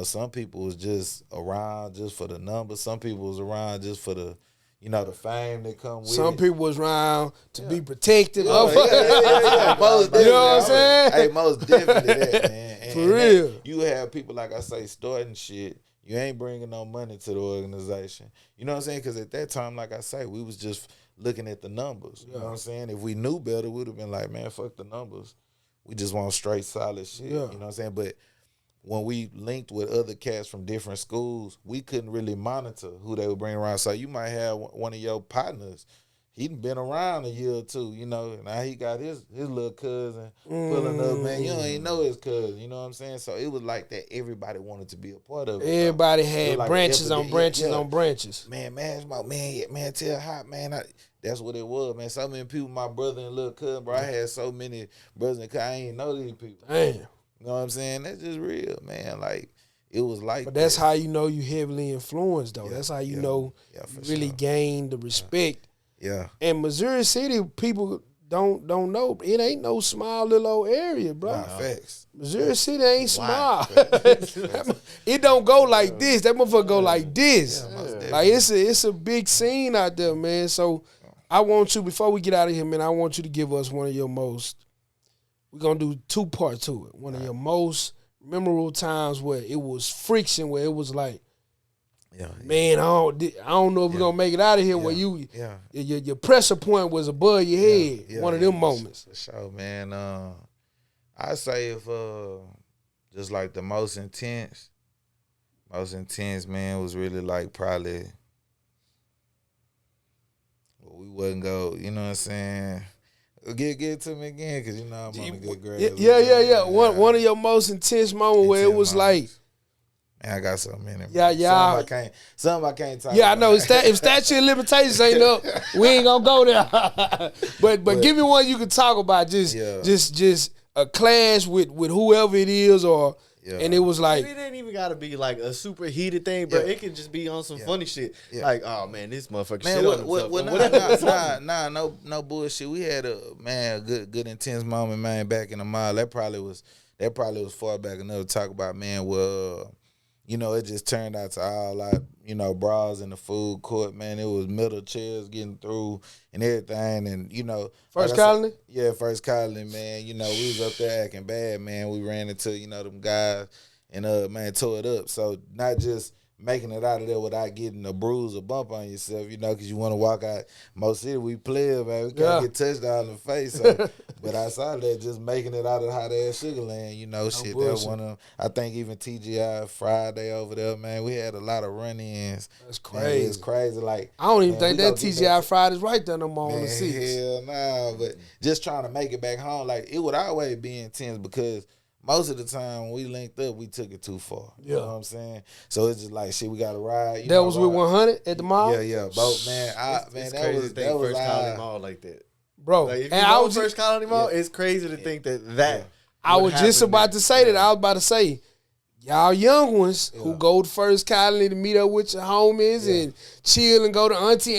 some people was just around just for the numbers. Some people was around just for the, the fame that come with Some it. people was around to be protected. Yeah. Most definitely. You know what I'm saying? Hey, most definitely that, man. And, For real. You have people, like I say, starting shit. You ain't bringing no money to the organization. You know what I'm saying? Because at that time, like I say, we was just looking at the numbers. You know what I'm saying? If we knew better, we'd have been like, man, fuck the numbers. We just want straight, solid shit. Yeah. You know what I'm saying? But when we linked with other cats from different schools, we couldn't really monitor who they would bring around. So you might have one of your partners, he'd been around a year or two, now he got his little cousin pulling up, man. You don't even know his cousin, you know what I'm saying? So it was like that. Everybody wanted to be a part of it. Everybody had like branches on branches on branches. Man, tell Hot, man, that's what it was, man. So many people, my brother and little cousin, bro, I had so many brothers and cousins, I ain't know these people. Damn. You know what I'm saying? That's just real, man. Like, it was like But that's that. how you know you heavily influenced, though. That's how you know you really gained the respect. Yeah. And Missouri City, people don't know. It ain't no small little old area, bro. Nah, facts. Missouri City ain't small. It don't go like this. That motherfucker go like this. Like it's a big scene out there, man. So I want you, before we get out of here, man, I want you to give us one of your most, we're going to do 2 parts to it. One of your most memorable times where it was friction, where it was like, man, I don't know if we're going to make it out of here, where your pressure point was above your head. One of them moments. For sure, man. I say if just like the most intense, man, was really like probably, we wouldn't go, you know what I'm saying? Get it to me again, because I'm on a good grade. Yeah. One of your most intense moments where it was like, man, I got so many. Yeah. Something I can't talk Yeah, I about. know. If statute of limitations ain't up, we ain't gonna go there. but give me one you can talk about. Just a clash with whoever it is, or and it was like, it ain't even gotta be like a super heated thing, but it could just be on some funny shit. Like, oh man, this motherfucker shit on himself. No bullshit. We had a good intense moment, man, back in the mall. That probably was far back enough to talk about, man. Well, it just turned out to all like, bras in the food court, man. It was metal chairs getting through and everything. And, First Colony? Yeah, First Colony, man. We was up there acting bad, man. We ran into, them guys and, man, tore it up. So not just making it out of there without getting a bruise or bump on yourself, because you want to walk out. Most city, we play, man. We can't get touched out in the face. So, but outside of that, just making it out of hot ass Sugar Land, shit. That was one of them. I think even TGI Friday over there, man, we had a lot of run-ins. That's crazy. It's crazy. Like, I don't even think that TGI Friday's right there no more on the seats. Hell nah. But just trying to make it back home, like, it would always be intense because most of the time when we linked up, we took it too far. You know what I'm saying? So it's just like, shit, we got to ride. That was with 100 at the mall? Yeah. Both, man. It's crazy to think First Colony Mall like that. Bro. Like, if you go to First Colony Mall, it's crazy to think that I was just about to say that. I was about to say, y'all young ones who go to First Colony to meet up with your homies and chill and go to Auntie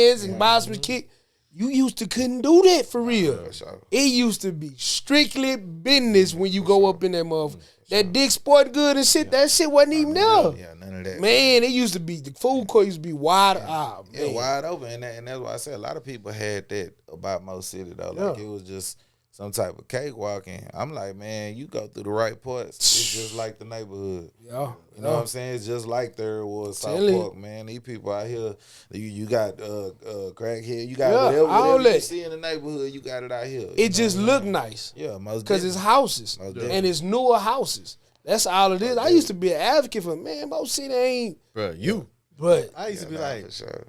Ann's and buy some kick. You used to couldn't do that for real. It used to be strictly business when you go up in that motherfucker. That Dick Sport Good and shit, that shit wasn't even there. Yeah, none of that. Man, it used to be, the food court used to be wide out. Yeah, wide open. And that's why I said a lot of people had that about Mo City, though. Like, it was just some type of cakewalking. I'm like, man, you go through the right parts. It's just like the neighborhood. Yeah. You know what I'm saying? It's just like Third Ward, South Park, man. These people out here, you got crackhead, you got whatever you see in the neighborhood, you got it out here. It just look nice. Yeah, most because it's houses. And it's newer houses. That's all it is. I used to be an advocate for, man, Mo City ain't. Bro, you But I used to be like, for sure.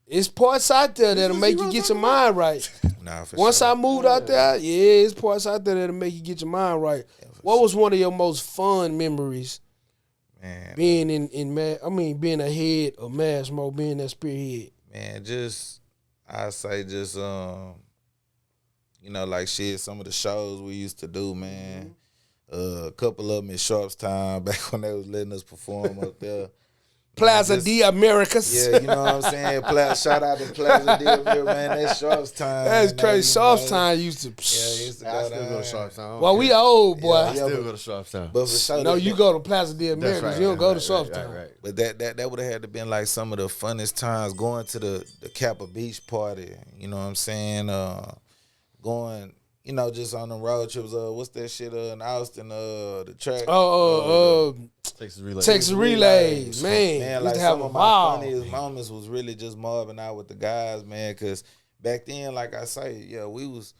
it's parts out there that'll what make you you get talking your mind right. Nah, for Once sure. I moved out there, yeah, it's parts out there that'll make you get your mind right. What was one of your most fun memories Man, being being a head of Mashmo, being that spearhead? man, I say like shit, some of the shows we used to do, man. A couple of them in Sharpstown back when they was letting us perform up there. Plaza de Americas. Yeah, you know what I'm saying? Shout out to Plaza de America, man. That's Sharpstown. That's crazy. Sharpstown Yeah, used to. used to I go still go to down. Sharpstown. Well, we old, boy. I still go to Sharpstown. But for sure, No, you go to Plaza de Americas. That's right. You don't go to right, Sharpstown. Right. But that would have had to been like some of the funnest times going to the Kappa Beach party. You know what I'm saying? Going, just on the road trips. What's that shit in Austin? The track. Texas Relays, man. Man, Used like to have some a of my ball. funniest moments was really just mobbing out with the guys, man. Cause back then, like I say, yeah, we was,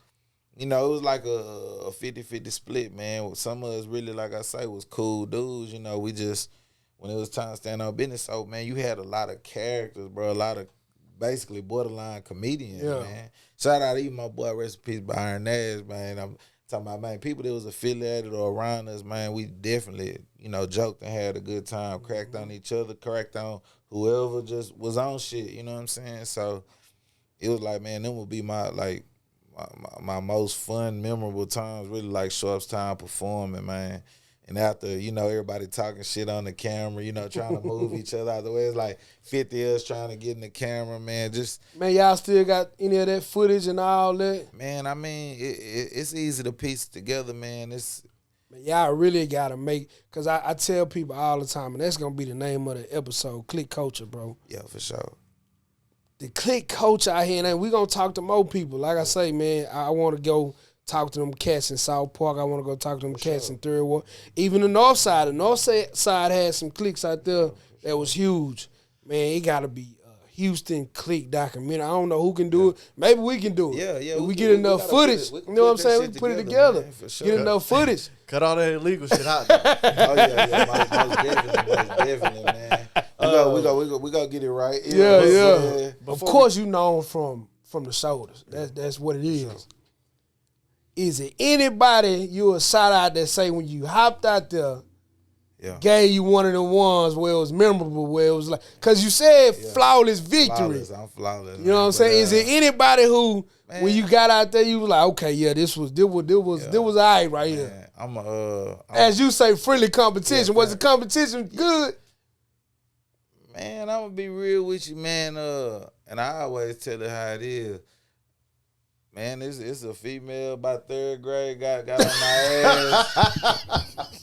it was like a 50-50 split, man. Some of us really, like I say, was cool dudes. We just, when it was time to stand on business, so man, you had a lot of characters, bro. A lot of basically borderline comedians, man. Shout out to even my boy, rest in peace, Byron Nash, man. I'm talking about, man, people that was affiliated or around us, man, we definitely, joked and had a good time, cracked on each other, cracked on whoever just was on shit, you know what I'm saying? So it was like, man, them would be my most fun, memorable times, really like Sharpstown performing, man. And after, everybody talking shit on the camera, trying to move each other out the way. It's like 50 of us trying to get in the camera, man. Man, y'all still got any of that footage and all that? Man, I mean, it's easy to piece together, man. Man, y'all really got to make, because I tell people all the time, and that's going to be the name of the episode, Clique Culture, bro. Yeah, for sure. The Clique Culture out here, and we going to talk to more people. Like I say, man, I want to go talk to them cats in South Park. I want to go talk to them cats in Third Ward. Even the North Side. The North Side had some cliques out there that was huge. Man, it got to be a Houston clique documentary. I don't know who can do it. Maybe we can do it. Yeah. If we get enough footage. You know what I'm saying? We can put it together. Man, for sure. Get enough footage. Cut all that illegal shit out there. Oh most definitely, man. We gonna get it right. Yeah. Of course, you know from the shoulders. That's what it is. Is it anybody you a shout out that say when you hopped out there, gave you one of the ones where it was memorable, where it was like, because you said flawless victory. I'm flawless. You know what I'm saying? Is it anybody who, when you got out there, you was like, okay, yeah, this was all right here. As you say, friendly competition. Was the competition good? Man, I'm gonna be real with you, man. And I always tell it how it is. Man, it's a female by third grade got on my ass.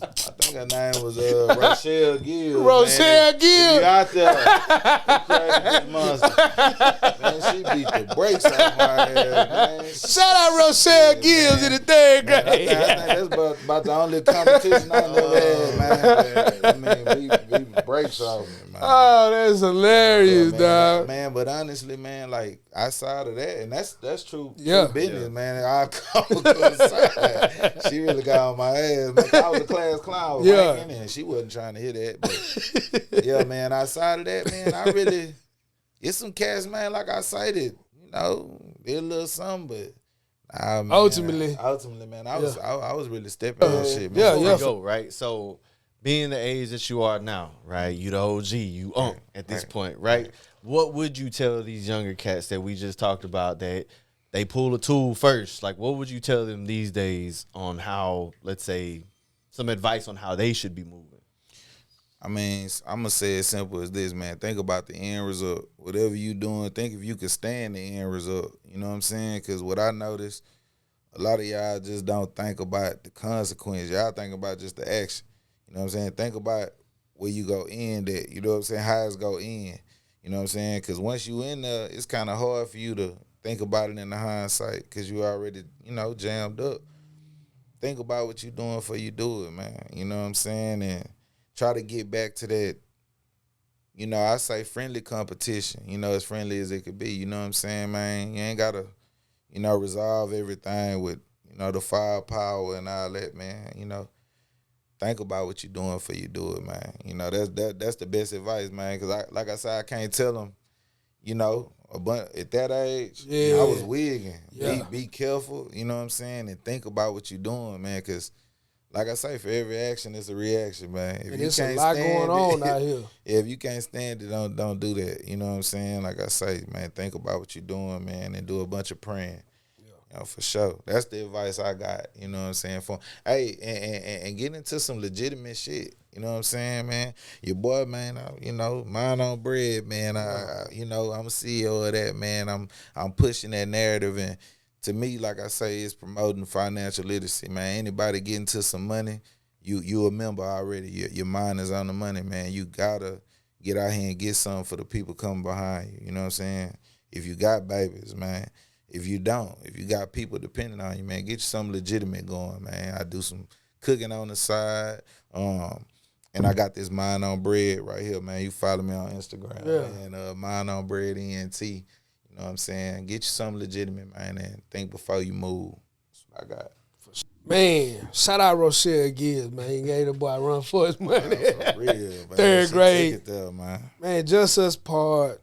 I think her name was Rochelle Gill. Rochelle Gill. You out there, you crazy this monster. Man, she beat the brakes off my ass, man. Shout out Rochelle Gill in the third grade. I think that's about the only competition I never had, man. I mean, beat the brakes off me, man. Oh, that's hilarious, dog. Man, but honestly, man, like outside of that, and that's true. Yeah. Business, man. I come outside. She really got on my ass. Man, I was a class clown, ranking, and she wasn't trying to hear that. But yeah, man. Outside of that, man, I really it's some cats, man. Like I cited, did a little something, but man, ultimately, man, I was really stepping on shit, man. Yeah. Go right. So, being the age that you are now, right? You the OG, you at this point, right? What would you tell these younger cats that we just talked about that they pull a tool first? Like, what would you tell them these days on how, let's say, some advice on how they should be moving? I mean, I'm going to say as simple as this, man. Think about the end result. Whatever you doing, think if you could stand the end result. You know what I'm saying? Because what I noticed, a lot of y'all just don't think about the consequence. Y'all think about just the action. You know what I'm saying? Think about where you go end at. You know what I'm saying? How it's go in. You know what I'm saying? Because once you in there, it's kind of hard for you to think about it in the hindsight because you already, jammed up. Think about what you're doing before you do it, man. You know what I'm saying? And try to get back to that, I say friendly competition, as friendly as it could be. You know what I'm saying, man? You ain't got to, resolve everything with, the firepower and all that, man. think about what you're doing before you do it, man. You know, that's the best advice, man. Because like I said, I can't tell them, you know, at that age, I was wigging. Yeah. Be careful, you know what I'm saying, and think about what you're doing, man. Because like I say, for every action, it's a reaction, man. If And you there's can't a lot stand going on it, out here. if you can't stand it, don't do that. You know what I'm saying? Like I say, man, think about what you're doing, man, and do a bunch of praying. You know, for sure. That's the advice I got. You know what I'm saying? And get into some legitimate shit. You know what I'm saying, man? Your boy, man, you know, mind on bread, man. You know, I'm a CEO of that, man. I'm pushing that narrative, and to me, like I say, it's promoting financial literacy, man. Anybody getting to some money, you a member already. Your mind is on the money, man. You gotta get out here and get something for the people coming behind you. You know what I'm saying? If you got babies, man. If you don't, if you got people depending on you, man, get you something legitimate going, man. I do some cooking on the side, and I got this Mind on Bread right here, man. You follow me on Instagram, man. Mind on Bread ENT. You know what I'm saying? Get you something legitimate, man, and think before you move. That's what I got. Man, shout out Rochelle Gibbs, man. He gave the boy a run for his money. For real, man. Third grade. Take it there, man. Man, Just Us Part,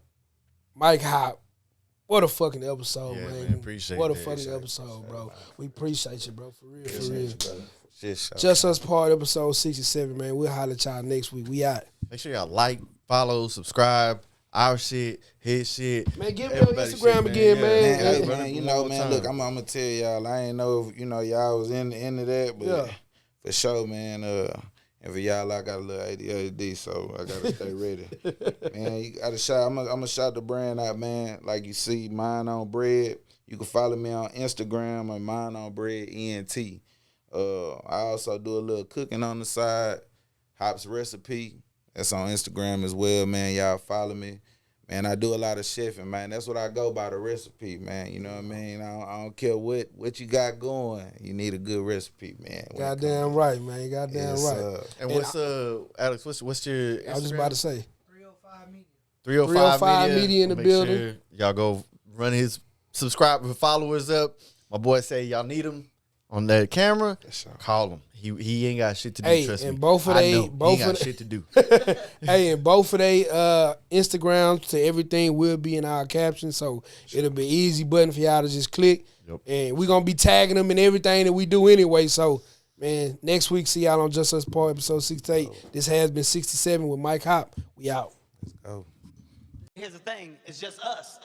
Mike Hop. What a fucking episode, man. Appreciate what a that. fucking episode, bro. We appreciate you, bro. For real, for real. Shit, Just Us Part, episode 67, man. We'll holler at y'all next week. We out. Make sure y'all like, follow, subscribe. Our shit, his shit. Man, give me your Instagram shit, again, man. Hey, Yeah, man, you know, man, look, I'm gonna tell y'all, I ain't know if, you know, y'all was into that, but for sure, man, and for y'all, I got a little ADHD, so I gotta stay ready. Man, you gotta shout, I'm gonna shout the brand out, man. Like you see, Mind on Bread. You can follow me on Instagram at Mind on Bread ENT. I also do a little cooking on the side, Hop's Recipe. That's on Instagram as well, man. Y'all follow me. Man, I do a lot of chefing, man. That's what I go by, the recipe, man. You know what I mean? I don't care what you got going. You need a good recipe, man. Goddamn right, man. Goddamn right. And what's Alex? What's your Instagram? I was just about to say. 305 Media in the Make building. Sure y'all go run his subscriber followers up. My boy say y'all need him on that camera. Call him. He ain't got shit to do. Trust me. And both of they, he ain't got shit to do. Hey, and both of they Instagrams to everything will be in our caption, so it'll be easy button for y'all to just click. Yep. And we're gonna be tagging them in everything that we do anyway. So, man, next week see y'all on Just Us Part episode 68. This has been 67 with Mike Hop. We out. Let's go. Here's the thing, it's just us.